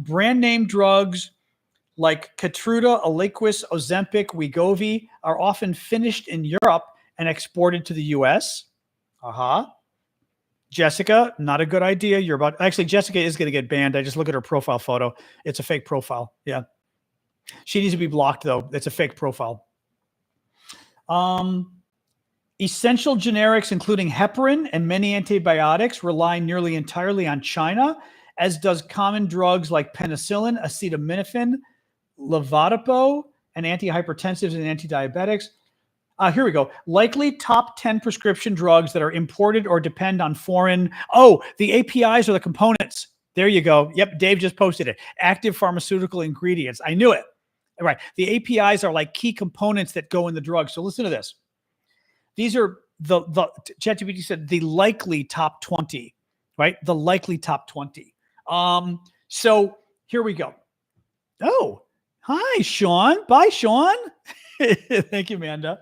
Brand name drugs like Keytruda, Eliquis, Ozempic, Wegovy are often finished in Europe and exported to the U.S. Jessica, not a good idea. Jessica is going to get banned. I just look at her profile photo. It's a fake profile. Yeah. She needs to be blocked, though. That's a fake profile. Essential generics, including heparin and many antibiotics, rely nearly entirely on China, as does common drugs like penicillin, acetaminophen, levodopa, and antihypertensives and antidiabetics. Here we go. Likely top 10 prescription drugs that are imported or depend on foreign. Oh, the APIs are the components. There you go. Yep, Dave just posted it. Active pharmaceutical ingredients. I knew it. Right. The APIs are like key components that go in the drug. So listen to this. These are the ChatGPT said the likely top 20, right? The likely top 20. So here we go. Oh, hi, Sean. Bye, Sean. Thank you, Amanda.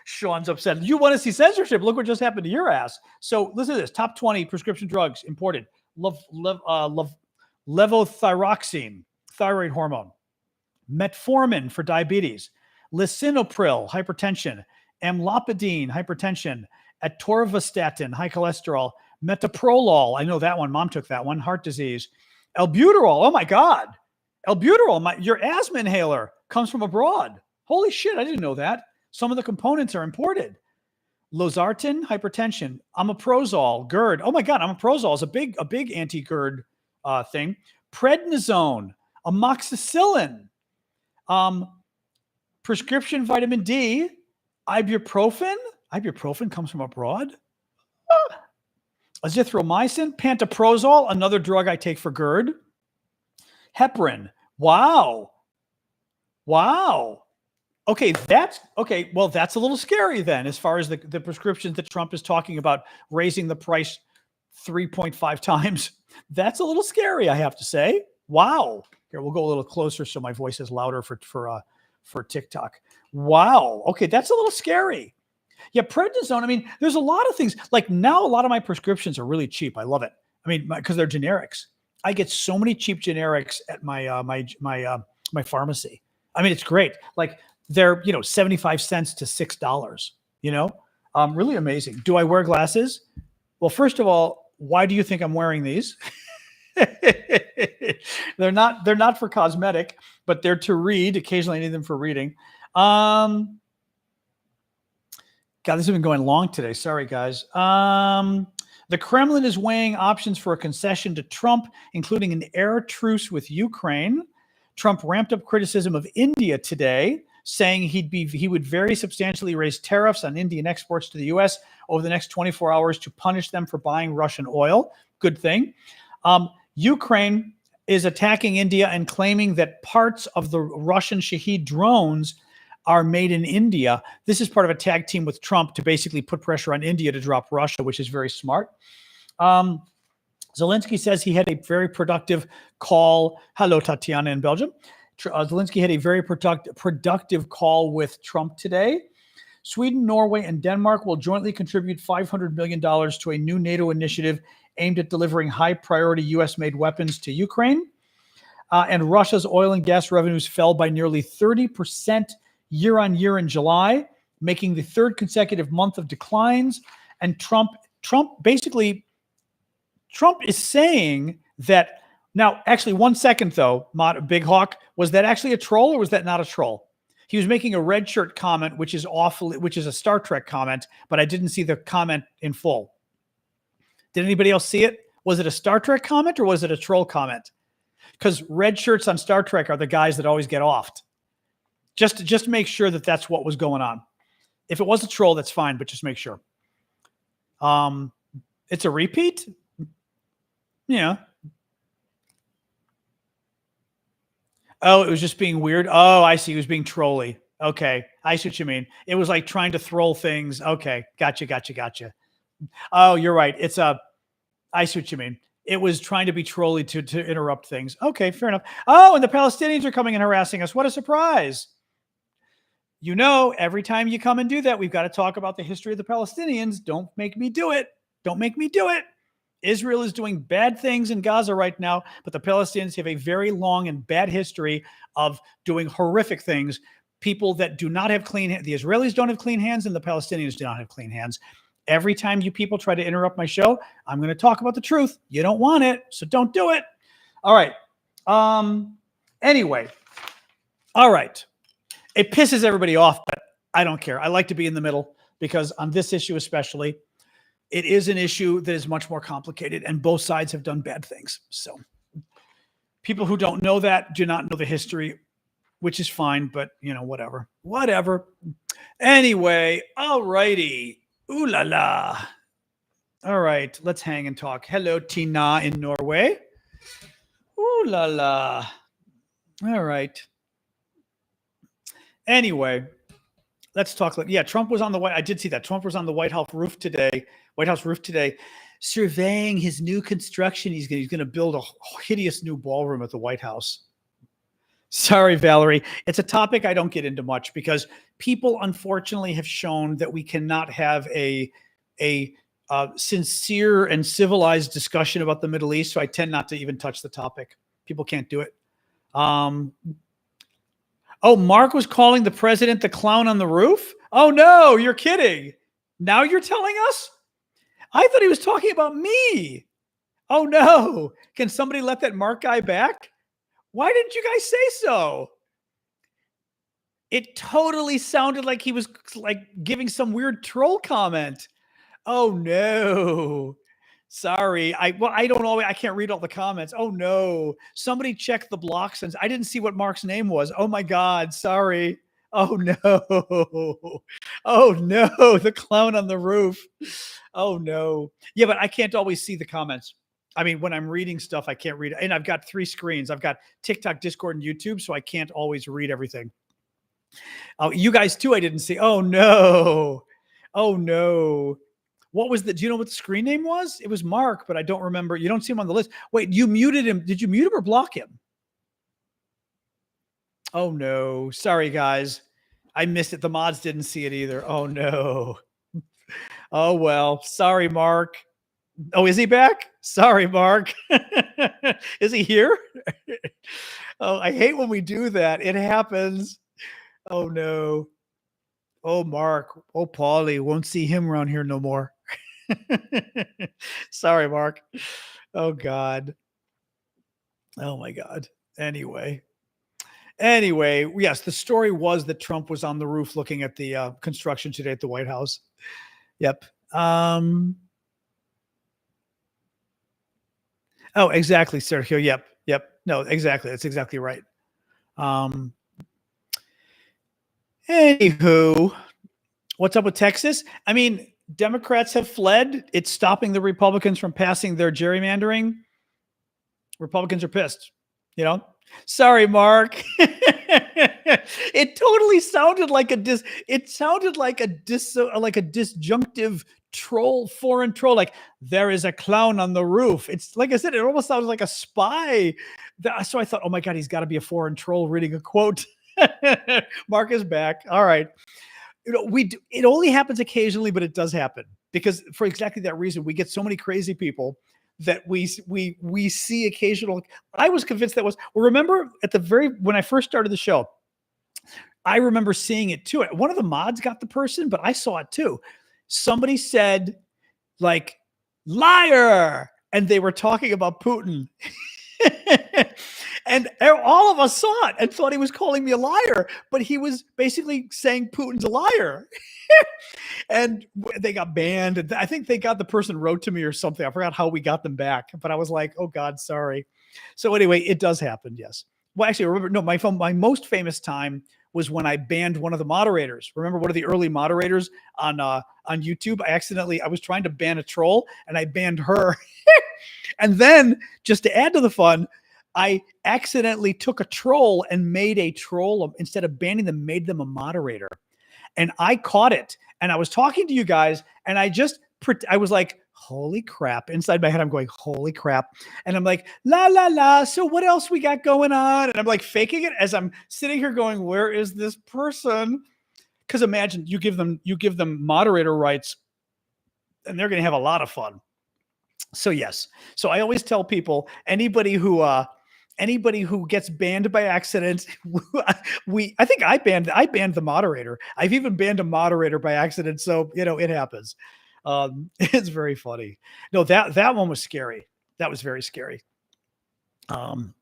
Sean's upset. You want to see censorship? Look what just happened to your ass. So listen to this. Top 20 prescription drugs imported. Levothyroxine, thyroid hormone. Metformin for diabetes. Lisinopril, hypertension. Amlodipine, hypertension. Atorvastatin, high cholesterol. Metoprolol, I know that one. Mom took that one. Heart disease. Albuterol, oh my God. Albuterol, your asthma inhaler comes from abroad. Holy shit, I didn't know that. Some of the components are imported. Losartan, hypertension. Omeprazole, GERD. Oh my God, omeprazole is a big anti-GERD thing. Prednisone, amoxicillin, prescription vitamin D, ibuprofen. Ibuprofen comes from abroad. Azithromycin, pantoprazole, another drug I take for GERD. Heparin. Wow. Okay, well, that's a little scary then, as far as the prescriptions that Trump is talking about, raising the price 3.5 times. That's a little scary, I have to say. Wow. Here, we'll go a little closer so my voice is louder for TikTok. Wow. Okay, that's a little scary. Yeah, prednisone. I mean, there's a lot of things. Like now, a lot of my prescriptions are really cheap. I love it. I mean, because they're generics. I get so many cheap generics at my my pharmacy. I mean, it's great. Like they're 75 cents to $6. Really amazing. Do I wear glasses? Well, first of all, why do you think I'm wearing these? They're not for cosmetic, but they're to read. Occasionally, I need them for reading. God, this has been going long today. Sorry, guys. The Kremlin is weighing options for a concession to Trump, including an air truce with Ukraine. Trump ramped up criticism of India today, saying he would very substantially raise tariffs on Indian exports to the U.S. over the next 24 hours to punish them for buying Russian oil. Good thing. Ukraine is attacking India and claiming that parts of the Russian Shahed drones are made in India. This is part of a tag team with Trump to basically put pressure on India to drop Russia, which is very smart. Zelensky says he had a very productive call. Hello, Tatiana in Belgium. Zelensky had a very productive call with Trump today. Sweden, Norway, and Denmark will jointly contribute $500 million to a new NATO initiative aimed at delivering high-priority U.S.-made weapons to Ukraine. And Russia's oil and gas revenues fell by nearly 30% year on year in July, making the third consecutive month of declines. And Trump is saying that now, actually, 1 second though, Big Hawk, was that actually a troll or was that not a troll? He was making a red shirt comment, which is a Star Trek comment, but I didn't see the comment in full. Did anybody else see it? Was it a Star Trek comment or was it a troll comment? Because red shirts on Star Trek are the guys that always get offed. Just make sure that that's what was going on. If it was a troll, that's fine, but just make sure. It's a repeat? Yeah. Oh, it was just being weird. Oh, I see. He was being trolly. Okay. I see what you mean. It was like trying to throw things. Okay. Gotcha. Oh, you're right. I see what you mean. It was trying to be trolly to interrupt things. Okay, fair enough. Oh, and the Palestinians are coming and harassing us. What a surprise. Every time you come and do that, we've got to talk about the history of the Palestinians. Don't make me do it. Israel is doing bad things in Gaza right now, but the Palestinians have a very long and bad history of doing horrific things. People that do not have clean hands, the Israelis don't have clean hands, and the Palestinians do not have clean hands. Every time you people try to interrupt my show, I'm going to talk about the truth. You don't want it, so don't do it. All right. Anyway, All right. It pisses everybody off, but I don't care. I like to be in the middle because on this issue especially, it is an issue that is much more complicated and both sides have done bad things. So people who don't know that do not know the history, which is fine, but whatever. Anyway, all righty. Ooh la la. All right, let's hang and talk. Hello, Tina in Norway. Ooh la la. All right. Anyway, let's talk. Trump was on the White. I did see that. Trump was on the White House roof today, surveying his new construction. He's going to build a hideous new ballroom at the White House. Sorry, Valerie. It's a topic I don't get into much because people, unfortunately, have shown that we cannot have a sincere and civilized discussion about the Middle East. So I tend not to even touch the topic. People can't do it. Oh, Mark was calling the president the clown on the roof? Oh, no, you're kidding. Now you're telling us? I thought he was talking about me. Oh, no. Can somebody let that Mark guy back? Why didn't you guys say so? It totally sounded like he was giving some weird troll comment. Oh, no. Sorry. I can't read all the comments. Oh, no. Somebody check the blocks. And I didn't see what Mark's name was. Oh, my God. Sorry. Oh, no. Oh, no. The clown on the roof. Oh, no. Yeah, but I can't always see the comments. I mean, when I'm reading stuff, I can't read it. And I've got 3 screens. I've got TikTok, Discord, and YouTube, so I can't always read everything. Oh, you guys too, I didn't see. Oh, no. Oh, no. Do you know what the screen name was? It was Mark, but I don't remember. You don't see him on the list. Wait, you muted him. Did you mute him or block him? Oh, no. Sorry, guys. I missed it. The mods didn't see it either. Oh, no. Oh, well. Sorry, Mark. Oh, is he back? Sorry, Mark. Is he here? Oh, I hate when we do that. It happens. Oh, no. Oh, Mark. Oh, Paulie. Won't see him around here no more. Sorry, Mark. Oh, God. Oh, my God. Anyway, yes, the story was that Trump was on the roof looking at the construction today at the White House. Yep. Oh, exactly, Sergio. Yep. No, exactly. That's exactly right. Anywho, what's up with Texas? I mean, Democrats have fled. It's stopping the Republicans from passing their gerrymandering. Republicans are pissed, Sorry, Mark. It totally sounded like a disjunctive troll, foreign troll. Like, there is a clown on the roof. It's like I said, it almost sounds like a spy. So I thought, oh my God, he's got to be a foreign troll reading a quote. Mark is back. All right. It only happens occasionally, but it does happen because for exactly that reason, we get so many crazy people that we see occasional. I was convinced remember when I first started the show, I remember seeing it too. One of the mods got the person, but I saw it too. Somebody said like liar, and they were talking about Putin. And all of us saw it and thought he was calling me a liar, but he was basically saying Putin's a liar. And they got banned. I think the person wrote to me or something. I forgot how we got them back, but I was like, oh God, sorry. So anyway, it does happen. Yes. Well, actually, my most famous time was when I banned one of the moderators. Remember one of the early moderators on YouTube? I was trying to ban a troll and I banned her. And then just to add to the fun, I accidentally took a troll and made a troll, instead of banning them, made them a moderator. And I caught it. And I was talking to you guys and I was like, holy crap. Inside my head, I'm going, holy crap. And I'm like, la, la, la. So what else we got going on? And I'm like faking it as I'm sitting here going, where is this person? Because imagine you give them moderator rights and they're going to have a lot of fun. So yes. So I always tell people, anybody who gets banned by accident, I think I banned the moderator. I've even banned a moderator by accident. So, it happens. It's very funny. No, that one was scary. That was very scary. Um,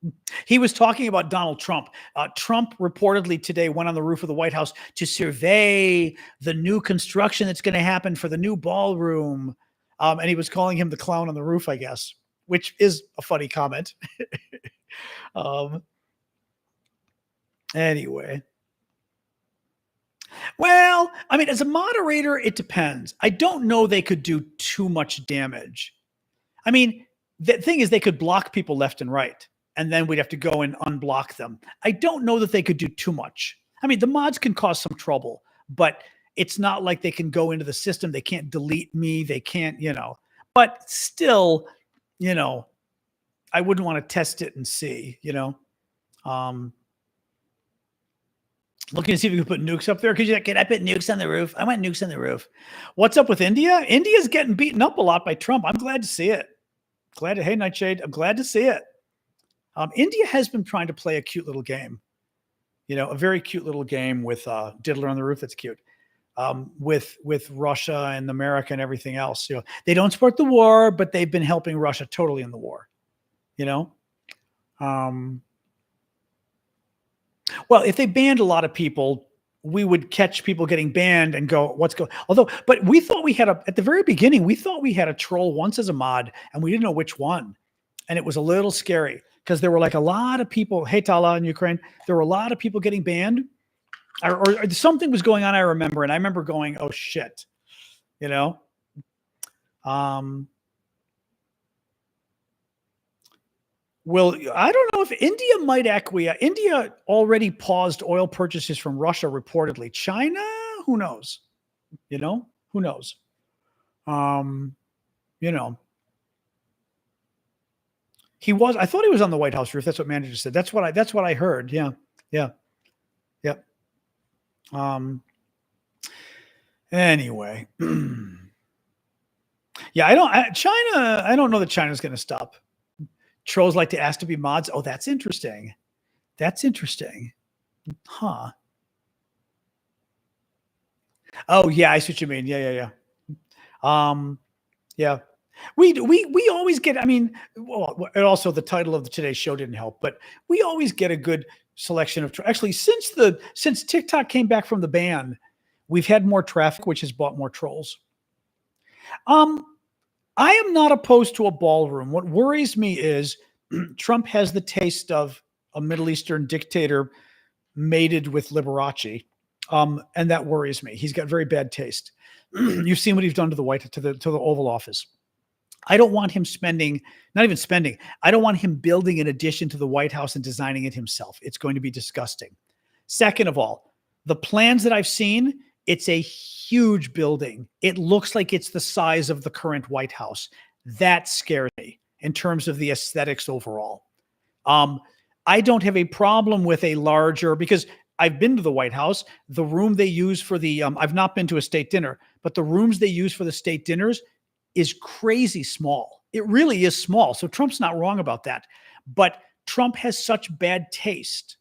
he was talking about Donald Trump. Trump reportedly today went on the roof of the White House to survey the new construction that's going to happen for the new ballroom. And he was calling him the clown on the roof, I guess, which is a funny comment. um, anyway. Well, I mean, as a moderator, it depends. I don't know they could do too much damage. I mean, the thing is, they could block people left and right, and then we'd have to go and unblock them. I don't know that they could do too much. I mean, the mods can cause some trouble, but it's not like they can go into the system. They can't delete me. They can't, but still, I wouldn't want to test it and see, looking to see if we can put nukes up there. Because you're like, can I put nukes on the roof? I want nukes on the roof. What's up with India? India's getting beaten up a lot by Trump. I'm glad to see it. Hey, Nightshade, I'm glad to see it. India has been trying to play a cute little game. A very cute little game with Diddler on the Roof. That's cute. With Russia and America and everything else. They don't support the war, but they've been helping Russia totally in the war. Well, if they banned a lot of people, we would catch people getting banned and go, what's going on? But we thought we had at the very beginning, we thought we had a troll once as a mod, and we didn't know which one. And it was a little scary because there were like a lot of people, hey, Tala in Ukraine, there were a lot of people getting banned or something was going on, I remember. And I remember going, oh, shit, Well, I don't know if India might acquiesce. India already paused oil purchases from Russia, reportedly. China, who knows? Who knows? I thought he was on the White House roof. That's what manager said. That's what I heard. Yeah. Anyway. Yeah, I don't know that China's going to stop. Trolls like to ask to be mods. Oh, that's interesting. Huh. Oh, yeah, I see what you mean. Yeah. Yeah. We always get, and also the title of today's show didn't help, but we always get a good selection of, actually, since TikTok came back from the ban, we've had more traffic, which has bought more trolls. I am not opposed to a ballroom. What worries me is Trump has the taste of a Middle Eastern dictator mated with Liberace. And that worries me. He's got very bad taste. You've seen what he's done to the Oval Office. I don't want him I don't want him building an addition to the White House and designing it himself. It's going to be disgusting. Second of all, the plans that I've seen, it's a huge building. It looks like it's the size of the current White House. That scares me in terms of the aesthetics overall. I don't have a problem with a larger, because I've been to the White House. The room they use for I've not been to a state dinner, but the rooms they use for the state dinners is crazy small. It really is small. So Trump's not wrong about that. But Trump has such bad taste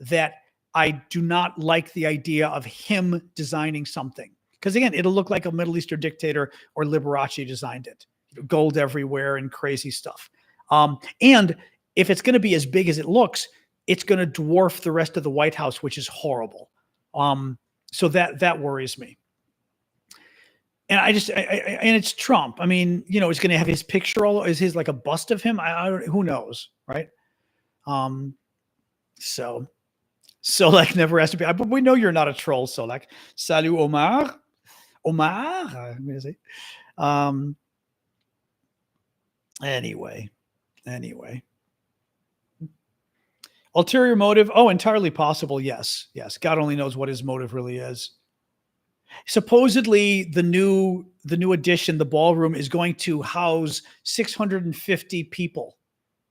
that I do not like the idea of him designing something. Because again, it'll look like a Middle Eastern dictator or Liberace designed it. Gold everywhere and crazy stuff. And if it's going to be as big as it looks, it's going to dwarf the rest of the White House, which is horrible. So that worries me. And and it's Trump. I mean, it's going to have his picture is his like a bust of him. Who knows, right? Solak never has to be, but we know you're not a troll, Solak. Salut, Omar. I'm going to say. Anyway. Ulterior motive. Oh, entirely possible. Yes. God only knows what his motive really is. Supposedly the new addition, the ballroom, is going to house 650 people.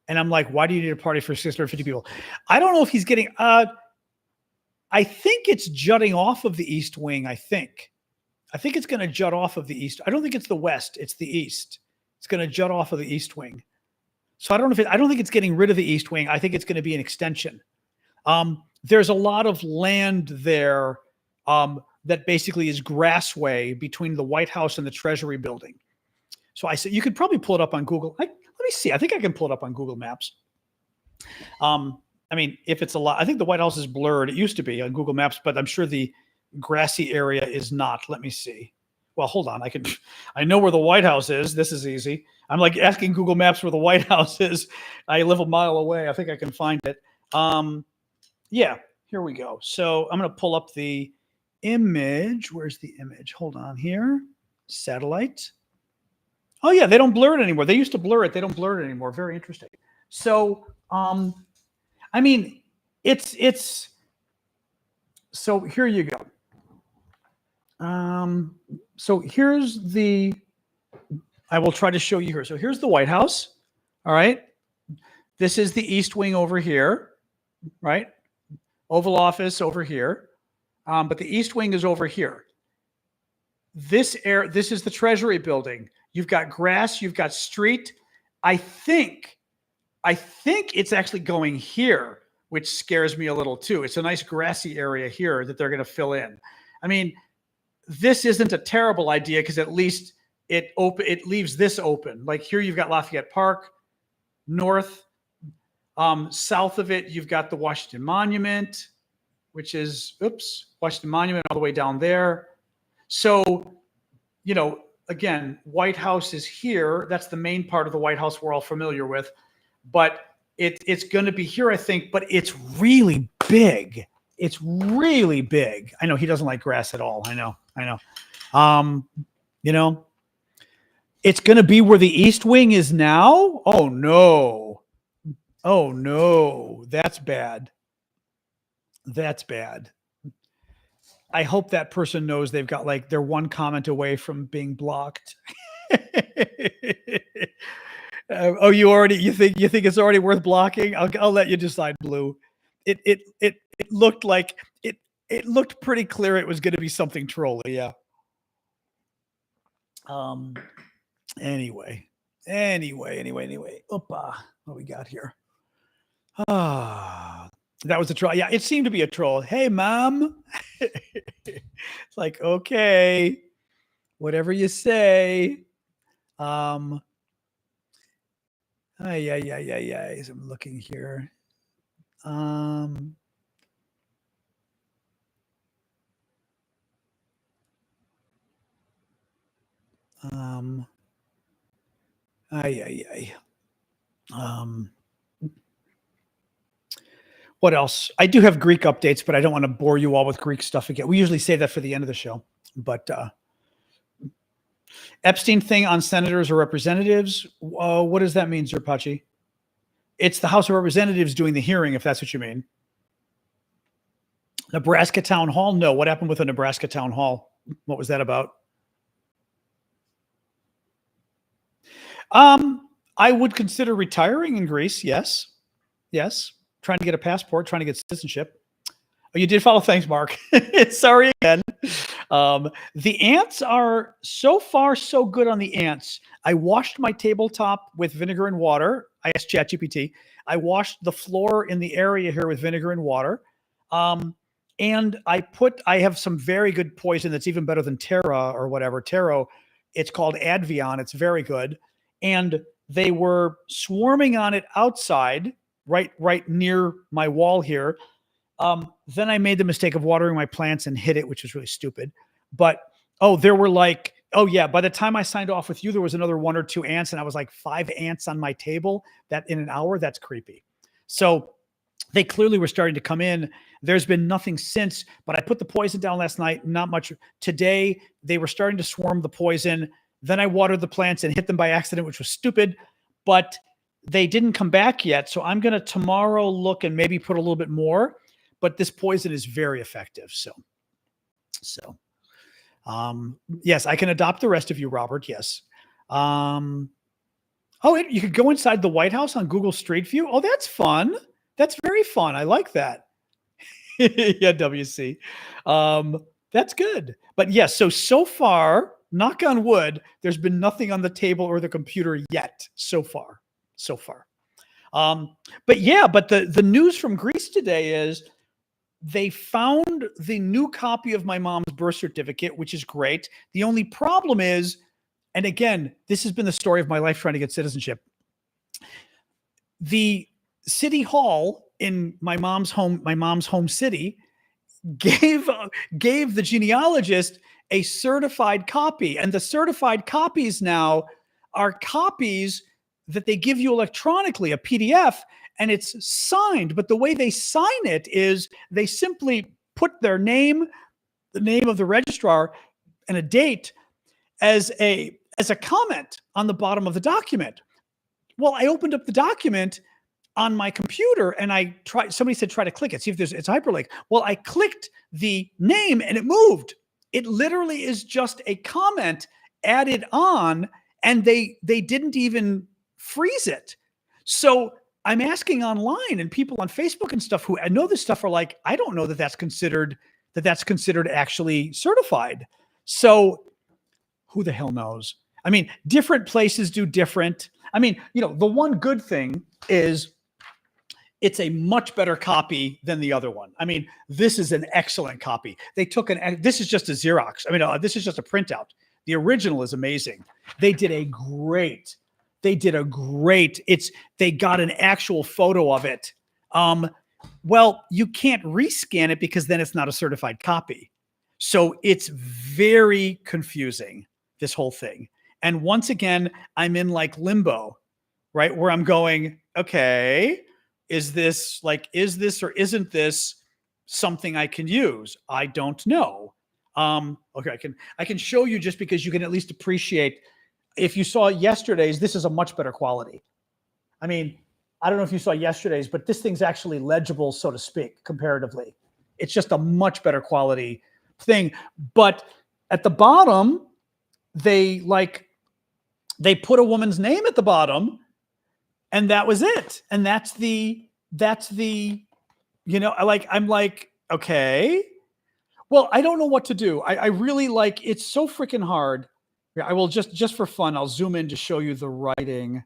And I'm like, why do you need a party for 650 people? I don't know if he's getting, I think it's jutting off of the East Wing. I think it's going to jut off of the East. I don't think it's the West. It's the East. It's going to jut off of the East Wing. So I don't think it's getting rid of the East Wing. I think it's going to be an extension. There's a lot of land there that basically is grassway between the White House and the Treasury building. So I said, you could probably pull it up on Google. Let me see. I think I can pull it up on Google Maps. I mean, if it's a lot, I think the White House is blurred. It used to be on Google Maps, but I'm sure the grassy area is not. Let me see. Well, hold on. I know where the White House is. This is easy. I'm like asking Google Maps where the White House is. I live a mile away. I think I can find it. Yeah, here we go. So I'm going to pull up the image. Where's the image? Hold on here. Satellite. Oh yeah, they don't blur it anymore. They used to blur it. They don't blur it anymore. Very interesting. So, I mean, it's so here you go. So here's I will try to show you here. So here's the White House. All right. This is the East Wing over here, right? Oval Office over here. But the East Wing is over here. This is the Treasury building. You've got grass, you've got street. I think it's actually going here, which scares me a little too. It's a nice grassy area here that they're going to fill in. I mean, this isn't a terrible idea because at least it leaves this open. Like here, you've got Lafayette Park, north, south of it, you've got the Washington Monument, which is Washington Monument all the way down there. So, you know, again, White House is here. That's the main part of the White House we're all familiar with, but it's going to be here, I think. But it's really big. It's really big. I know he doesn't like grass at all. I know. You know, it's going to be where the East Wing is now. Oh no. That's bad. That's bad. I hope that person knows they've got like they're one comment away from being blocked. You think it's already worth blocking? I'll let you decide, Blue. It looked like it looked pretty clear it was going to be something trolly. Yeah. Anyway. Opa, what we got here? That was a troll. Yeah, it seemed to be a troll. Hey, Mom. It's like, okay, whatever you say. I'm looking here. What else? I do have Greek updates, but I don't want to bore you all with Greek stuff again. We usually say that for the end of the show. But Epstein thing on senators or representatives. What does that mean, Zerpachi? It's the House of Representatives doing the hearing, if that's what you mean. Nebraska town hall? No. What happened with the Nebraska town hall? What was that about? I would consider retiring in Greece. Yes. Trying to get a passport, trying to get citizenship. Oh, you did follow. Thanks, Mark. Sorry again. The ants are so far so good on the ants. I washed my tabletop with vinegar and water. I asked ChatGPT. I washed the floor in the area here with vinegar and water. And I have some very good poison that's even better than Terra or whatever. Taro. It's called Advion. It's very good. And they were swarming on it outside, right near my wall here. Then I made the mistake of watering my plants and hit it, which was really stupid. But, there were like, by the time I signed off with you, there was another 1 or 2 ants, and I was like 5 ants on my table that in an hour. That's creepy. So they clearly were starting to come in. There's been nothing since, but I put the poison down last night. Not much. Today, they were starting to swarm the poison. Then I watered the plants and hit them by accident, which was stupid. But they didn't come back yet. So I'm going to tomorrow look and maybe put a little bit more. But this poison is very effective. So yes, I can adopt the rest of you, Robert. Yes. You could go inside the White House on Google Street View. Oh, that's fun. That's very fun. I like that. Yeah, WC. That's good. But yes, so far, knock on wood, there's been nothing on the table or the computer yet so far. But the news from Greece today is they found the new copy of my mom's birth certificate, which is great. The only problem is, and again, this has been the story of my life trying to get citizenship. The City Hall in my mom's home city gave the genealogist a certified copy, and the certified copies now are copies that they give you electronically, a PDF, and it's signed. But the way they sign it is they simply put their name, the name of the registrar, and a date as a comment on the bottom of the document. Well, I opened up the document on my computer and somebody said, try to click it, see if it's hyperlink. Well, I clicked the name and it moved. It literally is just a comment added on, and they didn't even freeze it. So I'm asking online, and people on Facebook and stuff who I know this stuff are like, I don't know that that's considered actually certified. So who the hell knows? I mean, different places do different. I mean, the one good thing is it's a much better copy than the other one. I mean, this is an excellent copy. This is just a Xerox. I mean, this is just a printout. The original is amazing. They got an actual photo of it. Well, you can't rescan it because then it's not a certified copy. So it's very confusing, this whole thing. And once again, I'm in like limbo, right? Where I'm going, okay, is this or isn't this something I can use? I don't know. Okay, I can show you just because you can at least appreciate. If you saw yesterday's, this is a much better quality. I mean, I don't know if you saw yesterday's, but this thing's actually legible, so to speak, comparatively. It's just a much better quality thing. But at the bottom, they put a woman's name at the bottom, and that was it. And that's the, I'm like, okay, well, I don't know what to do. I really it's so freaking hard. Yeah, I will just for fun, I'll zoom in to show you the writing.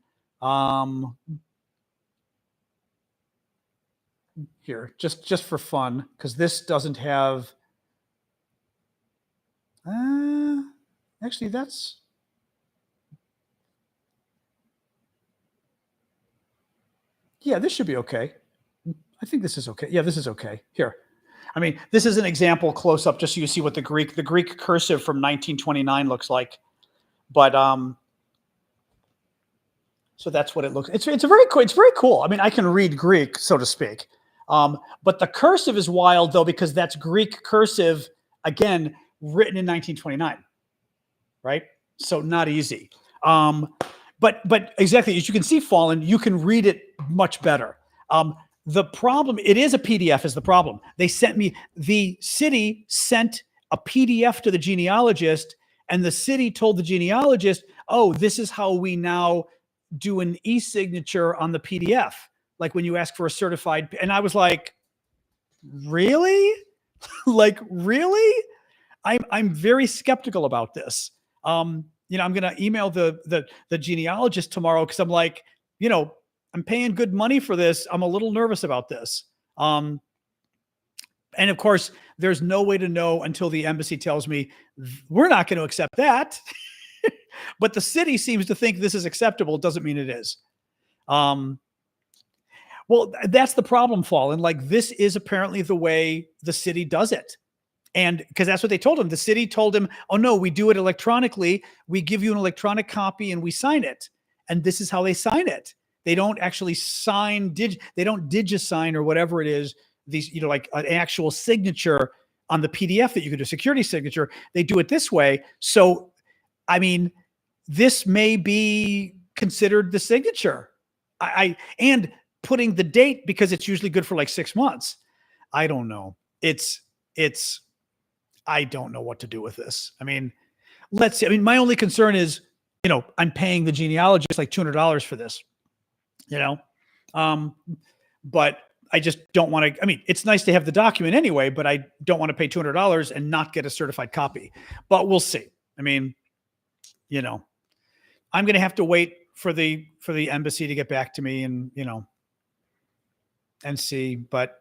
Here, just for fun, because this doesn't have, actually that's, yeah, this should be okay. I think this is okay. Yeah, this is okay. Here. I mean, this is an example close up just so you see what the Greek cursive from 1929 looks like. But so that's what it looks. It's very cool. It's very cool. I mean, I can read Greek, so to speak. But the cursive is wild though, because that's Greek cursive, again, written in 1929. Right? So not easy. But exactly, as you can see, Fallen, you can read it much better. The problem, it is a PDF is the problem. The city sent a PDF to the genealogist, and the city told the genealogist, oh, this is how we now do an e-signature on the PDF. Like when you ask for a certified, and I was like, really? Like, really? I'm very skeptical about this. I'm going to email the genealogist tomorrow, because I'm like, I'm paying good money for this. I'm a little nervous about this. And of course, there's no way to know until the embassy tells me we're not going to accept that. But the city seems to think this is acceptable. It doesn't mean it is. Well, that's the problem, Fallen. Like, this is apparently the way the city does it. And because that's what they told him. The city told him, oh, no, we do it electronically. We give you an electronic copy and we sign it. And this is how they sign it. They don't actually sign, they don't digisign or whatever it is, these, like an actual signature on the PDF that you could do, security signature. They do it this way. So, I mean, this may be considered the signature. And putting the date, because it's usually good for like 6 months. I don't know. I don't know what to do with this. I mean, let's see. I mean, my only concern is, I'm paying the genealogist like $200 for this, but I just don't want to, I mean, it's nice to have the document anyway, but I don't want to pay $200 and not get a certified copy, but we'll see. I mean, I'm going to have to wait for the embassy to get back to me and, and see, but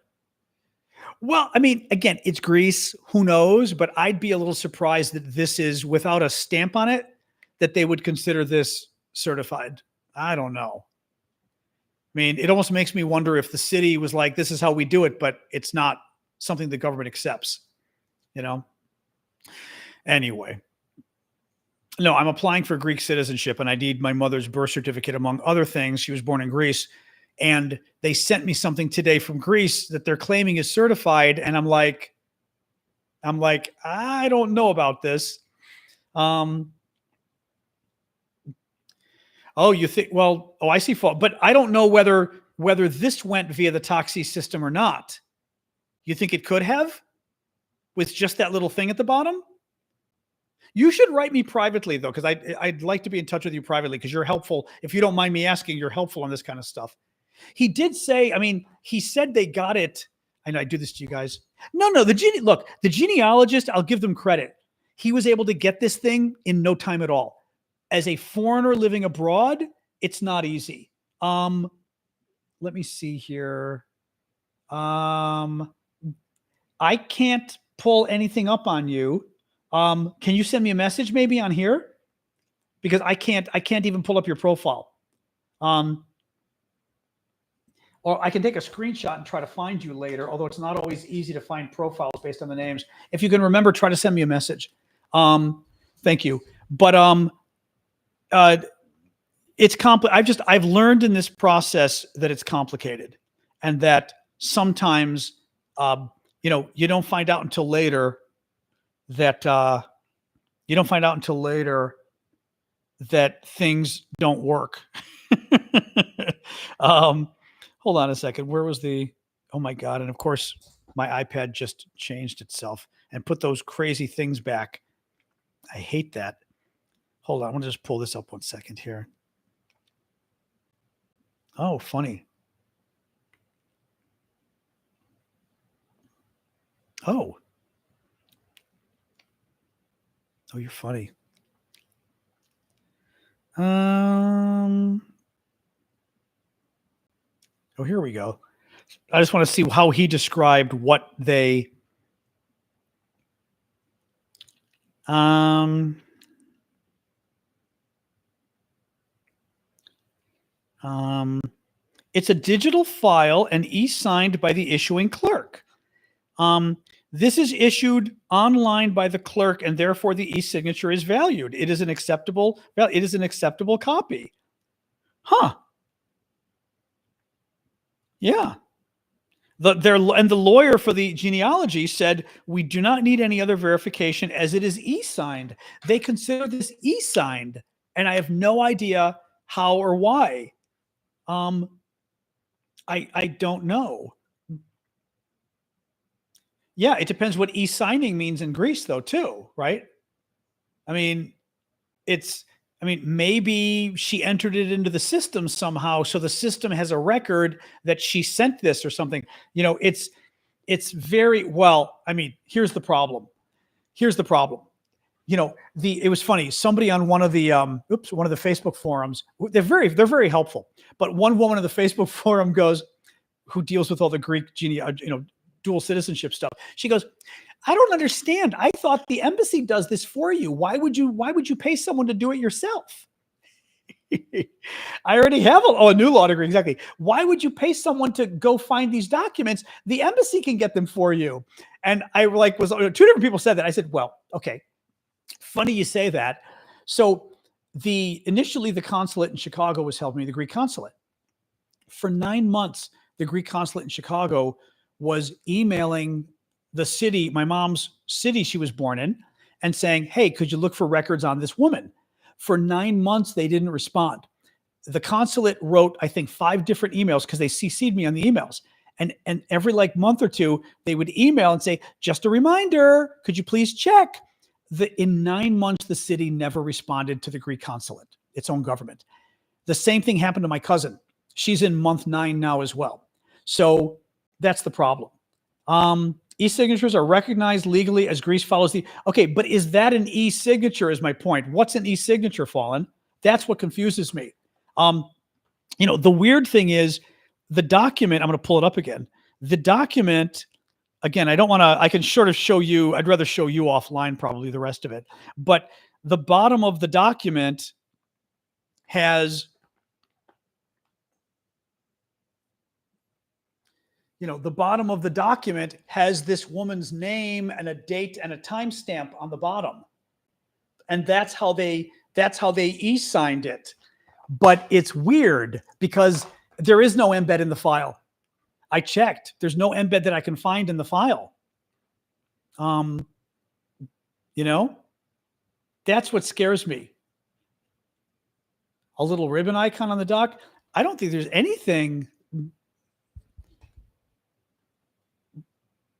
well, I mean, again, it's Greece, who knows, but I'd be a little surprised that this is without a stamp on it, that they would consider this certified. I don't know. mean, it almost makes me wonder if the city was like, this is how we do it, but it's not something the government accepts, you know? Anyway. No, I'm applying for Greek citizenship and I need my mother's birth certificate, among other things. She was born in Greece. And they sent me something today from Greece that they're claiming is certified. And I'm like, I don't know about this. Oh, you think, well, oh, I see fault, but I don't know whether this went via the Toxi system or not. You think it could have with just that little thing at the bottom? You should write me privately though, because I'd like to be in touch with you privately because you're helpful. If you don't mind me asking, you're helpful on this kind of stuff. He did say, I mean, he said they got it. I know I do this to you guys. No, the genealogist, I'll give them credit. He was able to get this thing in no time at all. As a foreigner living abroad, it's not easy. Let me see here. I can't pull anything up on you. Can you send me a message maybe on here? Because I can't even pull up your profile. Or I can take a screenshot and try to find you later, although it's not always easy to find profiles based on the names. If you can remember, try to send me a message. Thank you. But it's complicated. I've learned in this process that it's complicated and that sometimes, you don't find out until later that things don't work. Hold on a second. Where was oh my God. And of course my iPad just changed itself and put those crazy things back. I hate that. Hold on. I want to just pull this up 1 second here. Oh, funny. Oh, you're funny. Oh, here we go. I just want to see how he described what they. It's a digital file and e-signed by the issuing clerk. This is issued online by the clerk, and therefore the e-signature is valued. It is an acceptable copy. Huh. Yeah. The lawyer for the genealogy said, we do not need any other verification as it is e-signed. They consider this e-signed, and I have no idea how or why. I don't know. Yeah, it depends what e-signing means in Greece, though, too, right? I mean, maybe she entered it into the system somehow, so the system has a record that she sent this or something. It's very well. I mean, here's the problem. It was funny. Somebody on one of the Facebook forums, they're very helpful. But one woman on the Facebook forum goes, who deals with all the Greek dual citizenship stuff. She goes, I don't understand. I thought the embassy does this for you. Why would you pay someone to do it yourself? I already have a new law degree. Exactly. Why would you pay someone to go find these documents? The embassy can get them for you. And I was two different people said that. I said, well, okay. Funny you say that. So initially the consulate in Chicago was helping me, the Greek consulate. For 9 months, the Greek consulate in Chicago was emailing the city, my mom's city she was born in, and saying, hey, could you look for records on this woman? For 9 months, they didn't respond. The consulate wrote, I think, 5 different emails because they CC'd me on the emails. And every month or two, they would email and say, just a reminder, could you please check? In 9 months, the city never responded to the Greek consulate, its own government. The same thing happened to my cousin. She's in month 9 now as well. So that's the problem. E-signatures are recognized legally as Greece follows okay, but is that an e-signature is my point. What's an e-signature, Fallen? That's what confuses me. The weird thing is the document, I'm going to pull it up again. The document, again, I can sort of show you, I'd rather show you offline probably the rest of it, but the bottom of the document has the bottom of the document has this woman's name and a date and a timestamp on the bottom. And that's how they e-signed it. But it's weird because there is no embed in the file. I checked. There's no embed that I can find in the file. That's what scares me. A little ribbon icon on the doc. I don't think there's anything.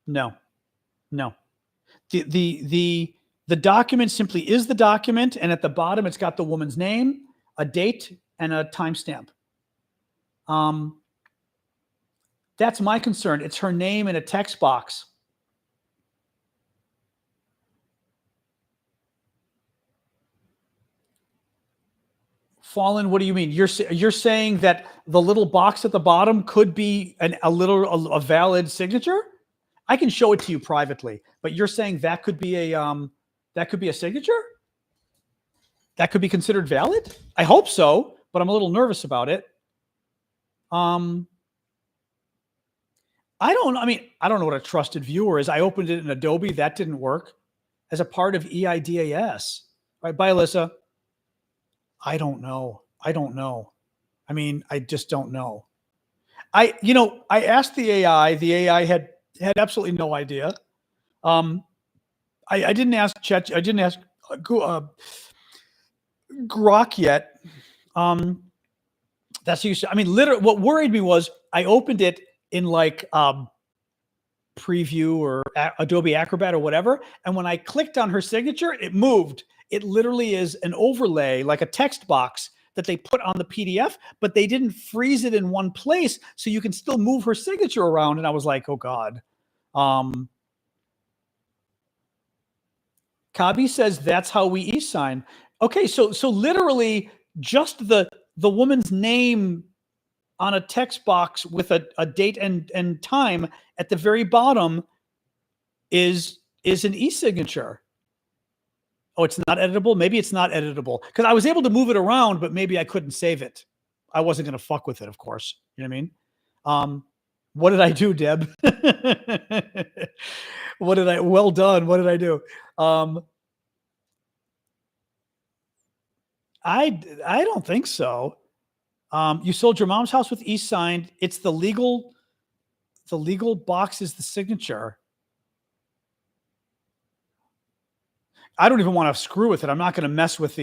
No. The document simply is the document, and at the bottom it's got the woman's name, a date, and a timestamp. That's my concern. It's her name in a text box. Fallen, what do you mean? You're saying that the little box at the bottom could be a valid signature? I can show it to you privately, but you're saying that could be a signature? That could be considered valid? I hope so, but I'm a little nervous about it. I don't know what a trusted viewer is. I opened it in Adobe. That didn't work. As a part of EIDAS. All right, bye, Alyssa. I don't know. I mean, I just don't know. I asked the AI. The AI had absolutely no idea. I didn't ask Chet. I didn't ask Grok yet. That's used. I mean, literally, what worried me was I opened it in like Preview or Adobe Acrobat or whatever, and when I clicked on her signature, it moved. It literally is an overlay, like a text box that they put on the PDF, but they didn't freeze it in one place, so you can still move her signature around. And I was like, oh God. Kabi says that's how we e-sign. Okay, so literally just the woman's name on a text box with a date and time at the very bottom is an e-signature. Oh, it's not editable? Maybe it's not editable. Because I was able to move it around, but maybe I couldn't save it. I wasn't going to fuck with it, of course. You know what I mean? What did I do, Deb? Well done. What did I do? I don't think so. You sold your mom's house with e-signed. It's the legal box is the signature. I don't even want to screw with it. I'm not going to mess with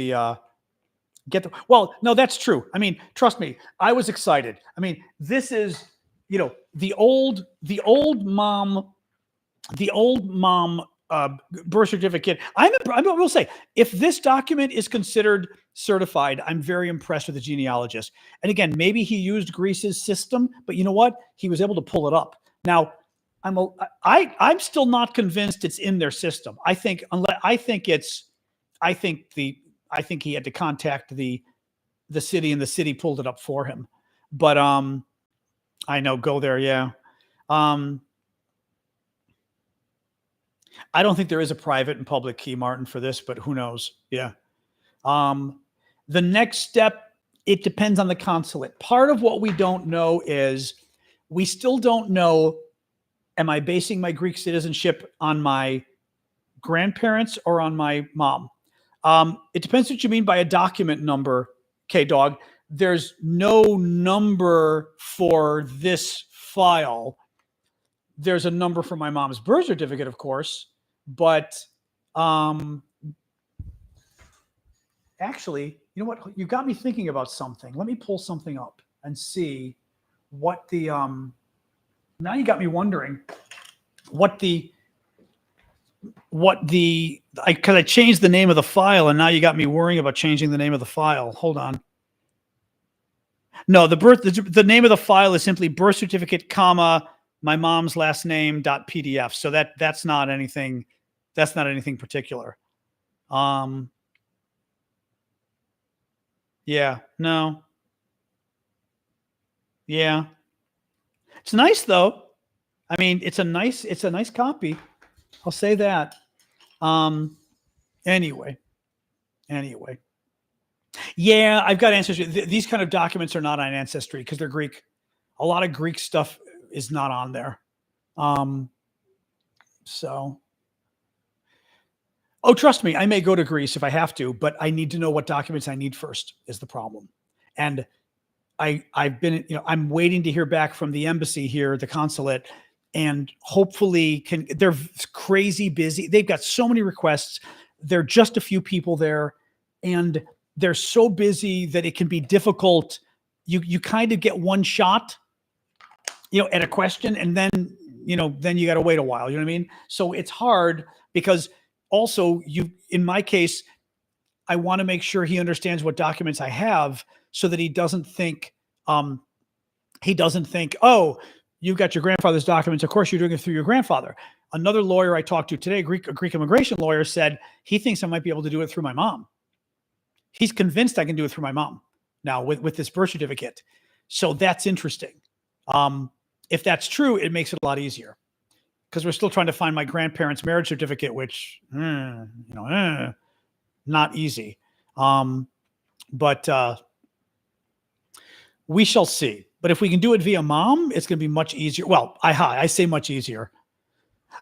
well, no, that's true. I mean, trust me, I was excited. I mean, this is, the old mom birth certificate. I will say, if this document is considered certified, I'm very impressed with the genealogist. And again, maybe he used Greece's system, but you know what? He was able to pull it up. Now, I'm still not convinced it's in their system. I think he had to contact the city, and the city pulled it up for him. But I know, go there, yeah. I don't think there is a private and public key, Martin, for this, but who knows? Yeah. The next step, it depends on the consulate. Part of what we don't know is we still don't know, am I basing my Greek citizenship on my grandparents or on my mom? It depends what you mean by a document number, K-Dog. There's no number for this file. There's a number for my mom's birth certificate, of course, but actually, you know what? You got me thinking about something. Let me pull something up and see what the now you got me wondering because I changed the name of the file, and now you got me worrying about changing the name of the file. Hold on. No, the name of the file is simply birth certificate, comma, my mom's last name .pdf. So that's not anything particular. Yeah, no. Yeah. It's nice though. I mean, it's a nice copy. I'll say that. Anyway. Yeah, I've got Ancestry. These kind of documents are not on Ancestry because they're Greek. A lot of Greek stuff is not on there. So, oh, trust me, I may go to Greece if I have to, but I need to know what documents I need first is the problem. And I've been, I'm waiting to hear back from the embassy here, the consulate, and hopefully they're crazy busy. They've got so many requests. There are just a few people there, and they're so busy that it can be difficult. You kind of get one shot, at a question, and then you got to wait a while. You know what I mean? So it's hard because also in my case, I want to make sure he understands what documents I have so that he doesn't think, oh, you've got your grandfather's documents. Of course, you're doing it through your grandfather. Another lawyer I talked to today, a Greek immigration lawyer, said he thinks I might be able to do it through my mom. He's convinced I can do it through my mom now with this birth certificate. So that's interesting. If that's true, it makes it a lot easier because we're still trying to find my grandparents' marriage certificate, which, not easy. But we shall see. But if we can do it via mom, it's going to be much easier. Well, I say much easier.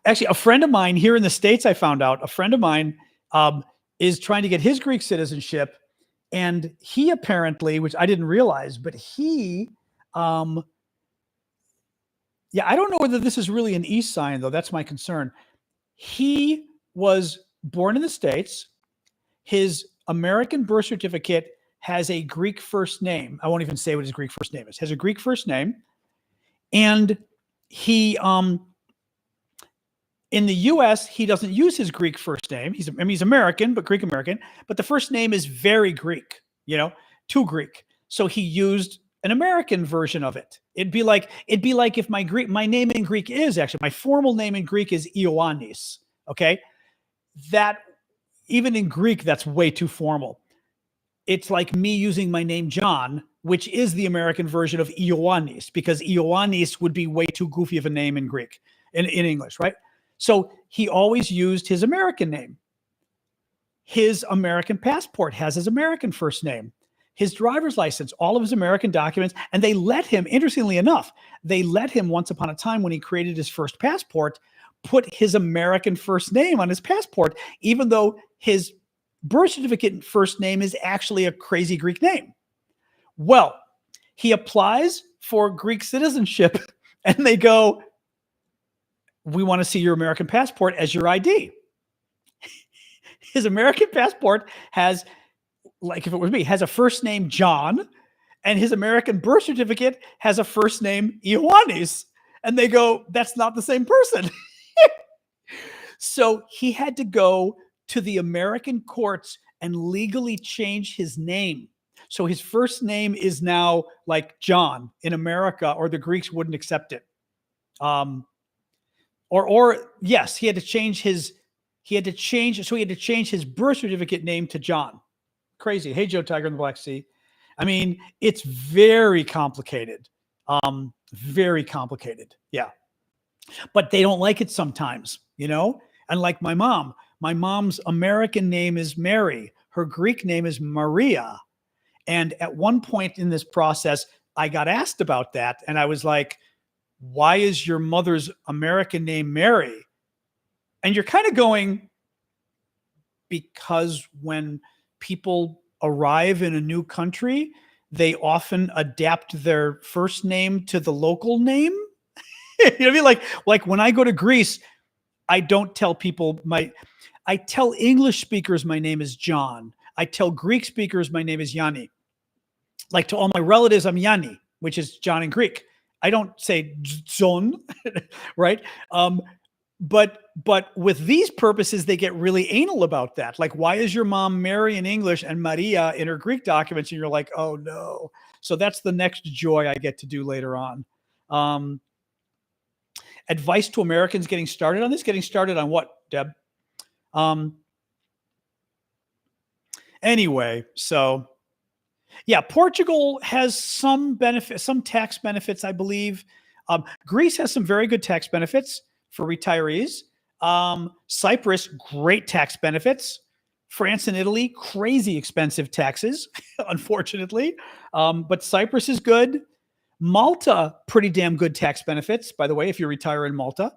Actually, a friend of mine here in the States, I found out, a friend of mine is trying to get his Greek citizenship. And he apparently, which I didn't realize, but he, I don't know whether this is really an E sign, though. That's my concern. He was born in the States. His American birth certificate has a Greek first name. I won't even say what his Greek first name is. Has a Greek first name. And he, in the US, he doesn't use his Greek first name. He's American, but Greek American. But the first name is very Greek, too Greek. So he used an American version of it. It'd be like if my name in Greek is actually, my formal name in Greek is Ioannis. Okay. That even in Greek, that's way too formal. It's like me using my name John, which is the American version of Ioannis, because Ioannis would be way too goofy of a name in Greek, in English, right? So he always used his American name. His American passport has his American first name. His driver's license, all of his American documents, and they let him, interestingly enough, once upon a time when he created his first passport, put his American first name on his passport, even though his birth certificate first name is actually a crazy Greek name. Well, he applies for Greek citizenship and they go, we want to see your American passport as your ID. His American passport has, like if it was me, has a first name John, and his American birth certificate has a first name Ioannis. And they go, that's not the same person. So he had to go to the American courts and legally change his name. So his first name is now like John in America, or the Greeks wouldn't accept it. Yes, he had to change his birth certificate name to John. Crazy. Hey, Joe Tiger in the Black Sea. I mean, it's very complicated. Very complicated. Yeah. But they don't like it sometimes, And like my mom's American name is Mary. Her Greek name is Maria. And at one point in this process, I got asked about that. And I was like, why is your mother's American name Mary? And you're kind of going, because when people arrive in a new country, they often adapt their first name to the local name. You know what I mean? Like when I go to Greece, I don't tell people I tell English speakers my name is John. I tell Greek speakers my name is Yanni. Like to all my relatives, I'm Yanni, which is John in Greek. I don't say Zon, right? But with these purposes, they get really anal about that. Like, why is your mom Mary in English and Maria in her Greek documents? And you're like, oh no. So that's the next joy I get to do later on. Advice to Americans getting started on this? Getting started on what, Deb? Anyway, so yeah, Portugal has some benefits, some tax benefits, I believe. Greece has some very good tax benefits for retirees. Cyprus, great tax benefits. France and Italy, crazy expensive taxes, unfortunately. But Cyprus is good. Malta, pretty damn good tax benefits, by the way, if you retire in Malta.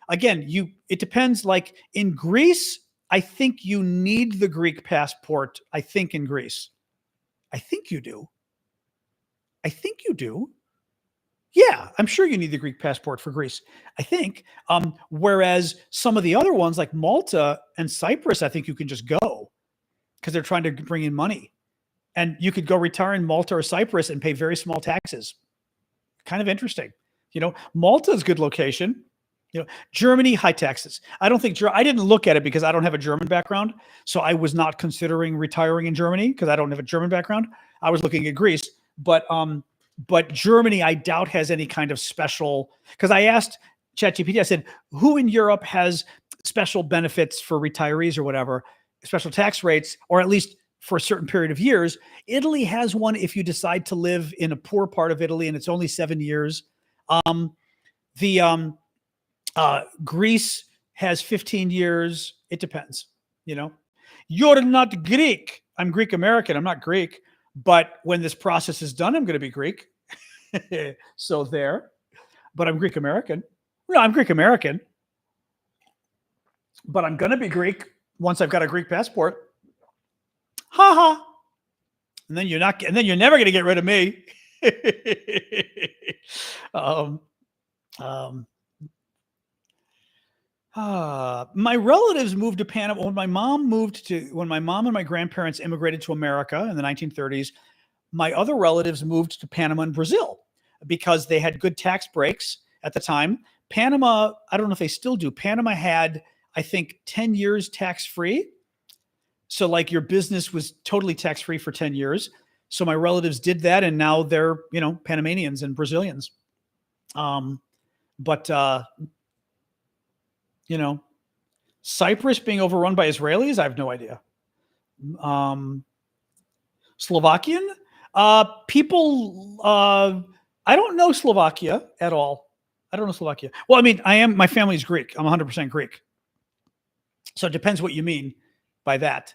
Again, it depends. Like in Greece, I think you need the Greek passport. I think in Greece. I think you do. I think you do. Yeah, I'm sure you need the Greek passport for Greece. I think. Whereas some of the other ones, like Malta and Cyprus, I think you can just go because they're trying to bring in money, and you could go retire in Malta or Cyprus and pay very small taxes. Kind of interesting. Malta is a good location. Germany, high taxes. I didn't look at it because I don't have a German background. So I was not considering retiring in Germany because I don't have a German background. I was looking at Greece, but Germany, I doubt has any kind of special, because I asked ChatGPT, I said, who in Europe has special benefits for retirees or whatever, special tax rates, or at least for a certain period of years. Italy has one if you decide to live in a poor part of Italy and it's only 7 years. Greece has 15 years. It depends, You're not Greek. I'm Greek American. I'm not Greek. But when this process is done, I'm going to be Greek. So there. But I'm Greek American. No, I'm Greek American. But I'm going to be Greek once I've got a Greek passport. Ha ha. And then you're never going to get rid of me. My relatives moved to Panama when my mom and my grandparents immigrated to America in the 1930s. My other relatives moved to Panama and Brazil because they had good tax breaks at the time. Panama, I don't know if they still do. Panama had, I think, 10 years tax-free. So like your business was totally tax-free for 10 years. So my relatives did that, and now they're, Panamanians and Brazilians. Cyprus being overrun by Israelis, I have no idea. Slovakian people, I don't know Slovakia at all. I don't know Slovakia. Well, I mean, my family's Greek. I'm 100% Greek. So it depends what you mean by that.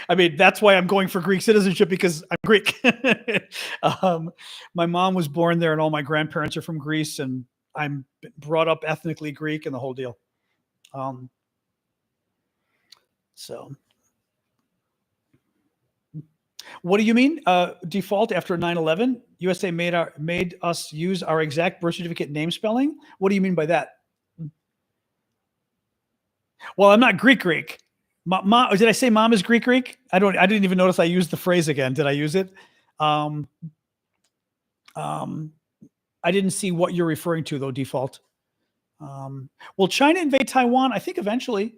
I mean, that's why I'm going for Greek citizenship, because I'm Greek. My mom was born there and all my grandparents are from Greece, and I'm brought up ethnically Greek and the whole deal. So what do you mean? Default after 9/11, USA made us use our exact birth certificate name spelling. What do you mean by that? Well, I'm not Greek. Did I say mom is Greek? I didn't even notice I used the phrase again. Did I use it? I didn't see what you're referring to though, default. Will China invade Taiwan? I think eventually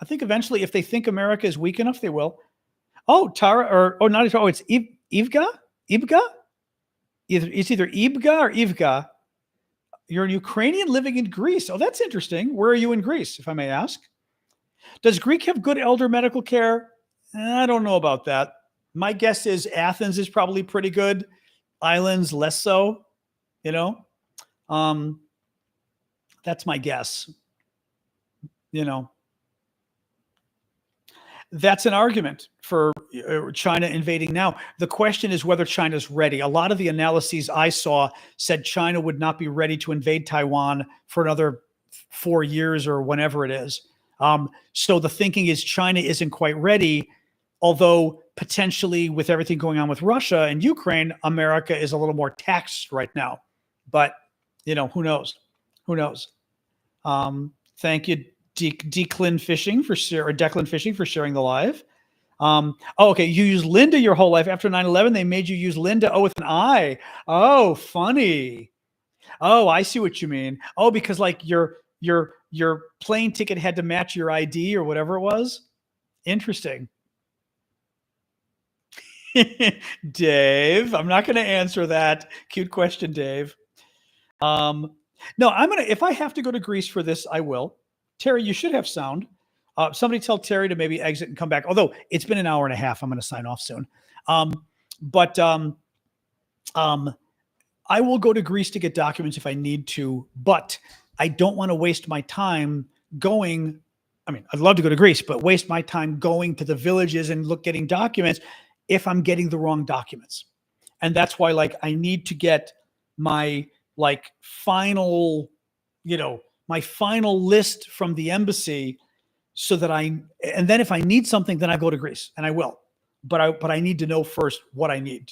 if they think America is weak enough, they will. Oh, Tara, not Tara. Oh, it's Ivga? It's either Ibga or Ivga. You're a Ukrainian living in Greece. Oh, that's interesting. Where are you in Greece, if I may ask? Does Greek have good elder medical care? I don't know about that. My guess is Athens is probably pretty good. Islands, less so, That's my guess. That's an argument for China invading now. The question is whether China's ready. A lot of the analyses I saw said China would not be ready to invade Taiwan for another 4 years or whenever it is. So the thinking is China isn't quite ready, although potentially with everything going on with Russia and Ukraine, America is a little more taxed right now. But, who knows? Thank you, Declan Fishing for sharing the live. Okay. You use Linda your whole life. After 9/11, they made you use Linda. Oh, with an I. Oh, funny. Oh, I see what you mean. Oh, because like your plane ticket had to match your ID or whatever it was. Interesting. Dave, I'm not going to answer that. Cute question, Dave. No, if I have to go to Greece for this, I will. Terry, you should have sound. Somebody tell Terry to maybe exit and come back. Although it's been an hour and a half, I'm going to sign off soon. I will go to Greece to get documents if I need to, but I don't want to waste my time going. I mean, I'd love to go to Greece, but waste my time going to the villages and getting documents if I'm getting the wrong documents. And that's why, like, I need to get my like final, my final list from the embassy, so that and then if I need something, then I go to Greece, and I will. But I need to know first what I need,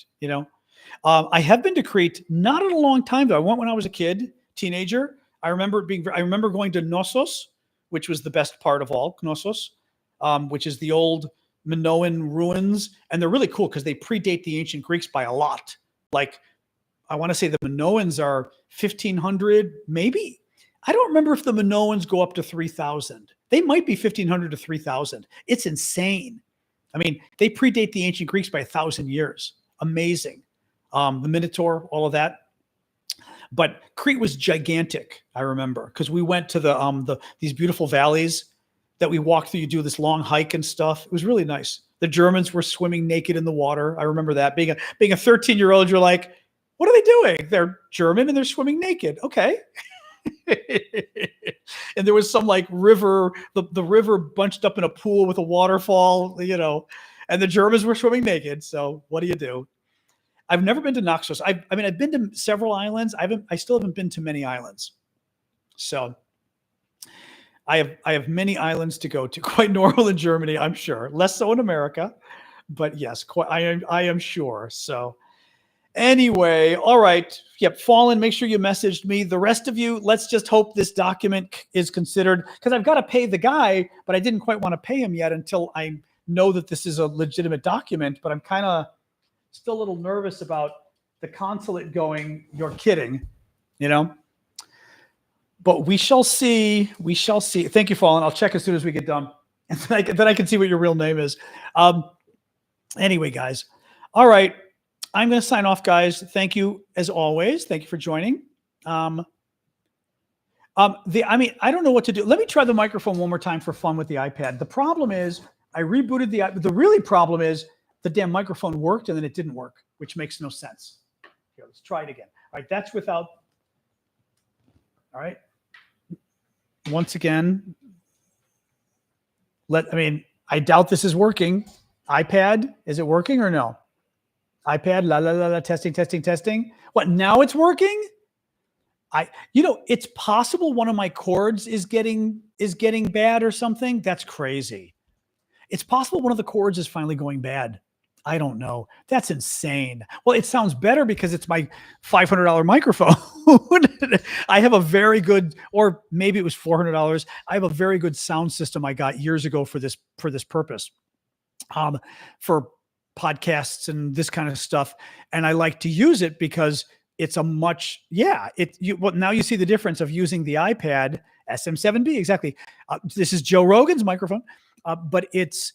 I have been to Crete, not in a long time though. I went when I was a kid, teenager. I remember going to Knossos, which was the best part of all, Knossos, which is the old Minoan ruins. And they're really cool because they predate the ancient Greeks by a lot. Like, I want to say the Minoans are 1500, maybe. I don't remember if the Minoans go up to 3000. They might be 1500 to 3000. It's insane. I mean, they predate the ancient Greeks by 1,000 years. Amazing. The Minotaur, all of that. But Crete was gigantic, I remember, because we went to these beautiful valleys that we walked through. You do this long hike and stuff. It was really nice. The Germans were swimming naked in the water. I remember that. Being a 13-year-old, you're like, what are they doing? They're German and they're swimming naked. Okay. And there was some like river, the river bunched up in a pool with a waterfall, and the Germans were swimming naked. So what do you do? I've never been to Naxos. I've been to several islands. I still haven't been to many islands. So I have many islands to go to. Quite normal in Germany, I'm sure. Less so in America, but yes, I am sure. So anyway, all right. Yep, Fallen, make sure you messaged me. The rest of you, let's just hope this document is considered, because I've got to pay the guy, but I didn't quite want to pay him yet until I know that this is a legitimate document. But I'm kind of still a little nervous about the consulate going, you're kidding, But we shall see. We shall see. Thank you, Fallen. I'll check as soon as we get done. And then I can see what your real name is. Anyway, guys. All right. I'm going to sign off, guys. Thank you, as always. Thank you for joining. I don't know what to do. Let me try the microphone one more time for fun with the iPad. The problem is I rebooted the really problem is the damn microphone worked and then it didn't work, which makes no sense. Here, let's try it again. All right, that's without. All right. Once again, I doubt this is working. iPad, is it working or no? iPad, testing. What, now it's working? It's possible one of my cords is getting bad or something. That's crazy. It's possible one of the cords is finally going bad. I don't know. That's insane. Well, it sounds better because it's my $500 microphone. I have a very good, or maybe it was $400. I have a very good sound system I got years ago for this purpose, for podcasts and this kind of stuff. And I like to use it because it's a much, now you see the difference of using the iPad SM7B. Exactly. This is Joe Rogan's microphone, but it's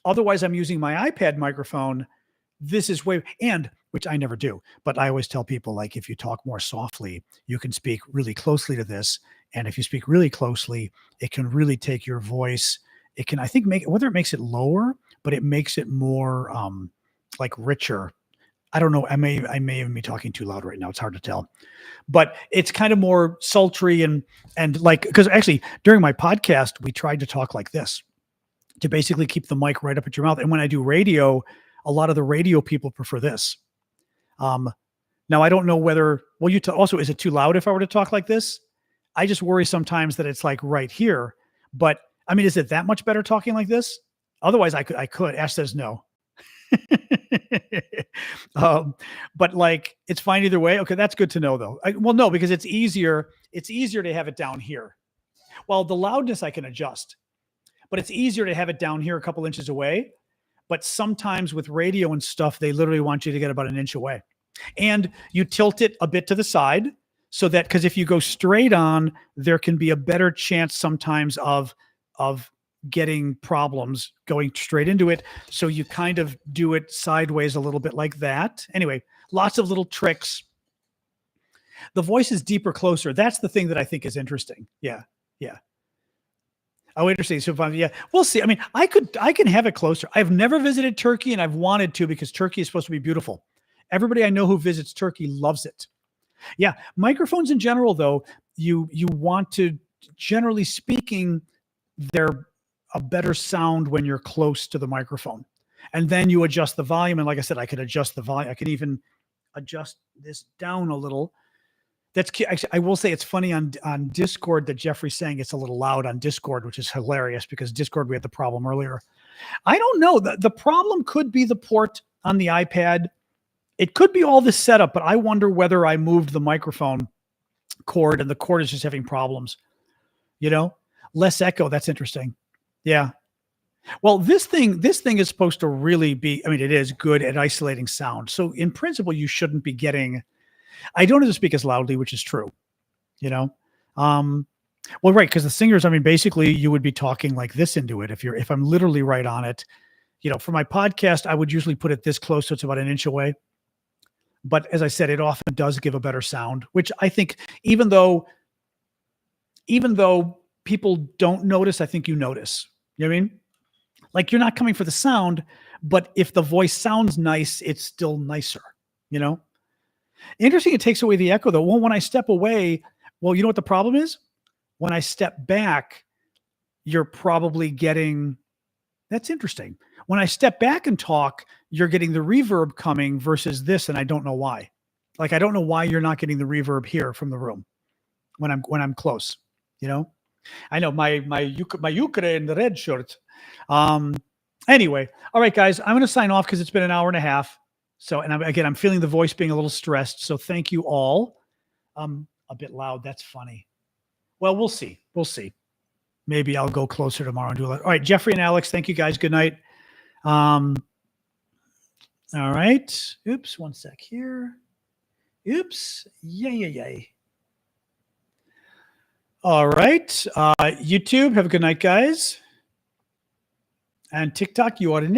otherwise I'm using my iPad microphone. This is which I never do, but I always tell people, like, if you talk more softly, you can speak really closely to this. And if you speak really closely, it can really take your voice. It can, I think, whether it makes it lower, but it makes it more like richer. I don't know. I may even be talking too loud right now. It's hard to tell, but it's kind of more sultry and like, because actually during my podcast, we tried to talk like this to basically keep the mic right up at your mouth. And when I do radio, a lot of the radio people prefer this. Now I don't know whether, also, is it too loud if I were to talk like this? I just worry sometimes that it's like right here, but is it that much better talking like this? Otherwise I could. Ash says no. But like, it's fine either way. Okay. That's good to know though. No, because it's easier to have it down here. Well, the loudness I can adjust, but it's easier to have it down here a couple inches away. But sometimes with radio and stuff, they literally want you to get about an inch away, and you tilt it a bit to the side so that, because if you go straight on, there can be a better chance sometimes of getting problems going straight into it. So you kind of do it sideways a little bit like that. Anyway, lots of little tricks. The voice is deeper, closer. That's the thing that I think is interesting. Yeah. Oh, interesting. So we'll see. I can have it closer. I've never visited Turkey and I've wanted to, because Turkey is supposed to be beautiful. Everybody I know who visits Turkey loves it. Yeah. Microphones in general, though, you want to, generally speaking, they're a better sound when you're close to the microphone. And then you adjust the volume. And like I said, I could adjust the volume. I could even adjust this down a little. Actually, I will say it's funny on Discord that Jeffrey's saying it's a little loud on Discord, which is hilarious because Discord, we had the problem earlier. I don't know. The problem could be the port on the iPad. It could be all this setup, but I wonder whether I moved the microphone cord and the cord is just having problems. Less echo. That's interesting. Yeah. Well, this thing is supposed to really be, it is good at isolating sound. So in principle, you shouldn't be getting, I don't have to speak as loudly, which is true, well, right. Cause the singers, basically you would be talking like this into it. If I'm literally right on it, for my podcast, I would usually put it this close. So it's about an inch away. But as I said, it often does give a better sound, which I think even though people don't notice, I think you notice, you know what I mean? Like you're not coming for the sound, but if the voice sounds nice, it's still nicer, Interesting. It takes away the echo though. Well, when I step away, well, you know what the problem is? When I step back, you're probably getting, that's interesting. When I step back and talk, you're getting the reverb coming versus this. And I don't know why. Like, I don't know why you're not getting the reverb here from the room when I'm close, I know my Ukraine in the red shirt. Anyway. All right, guys, I'm going to sign off because it's been an hour and a half. So, and I'm feeling the voice being a little stressed. So thank you all. A bit loud. That's funny. Well, we'll see. Maybe I'll go closer tomorrow and do it. All right, Jeffrey and Alex, thank you guys. Good night. All right. Oops, one sec here. Oops. Yay. All right. YouTube, have a good night, guys. And TikTok, you are next.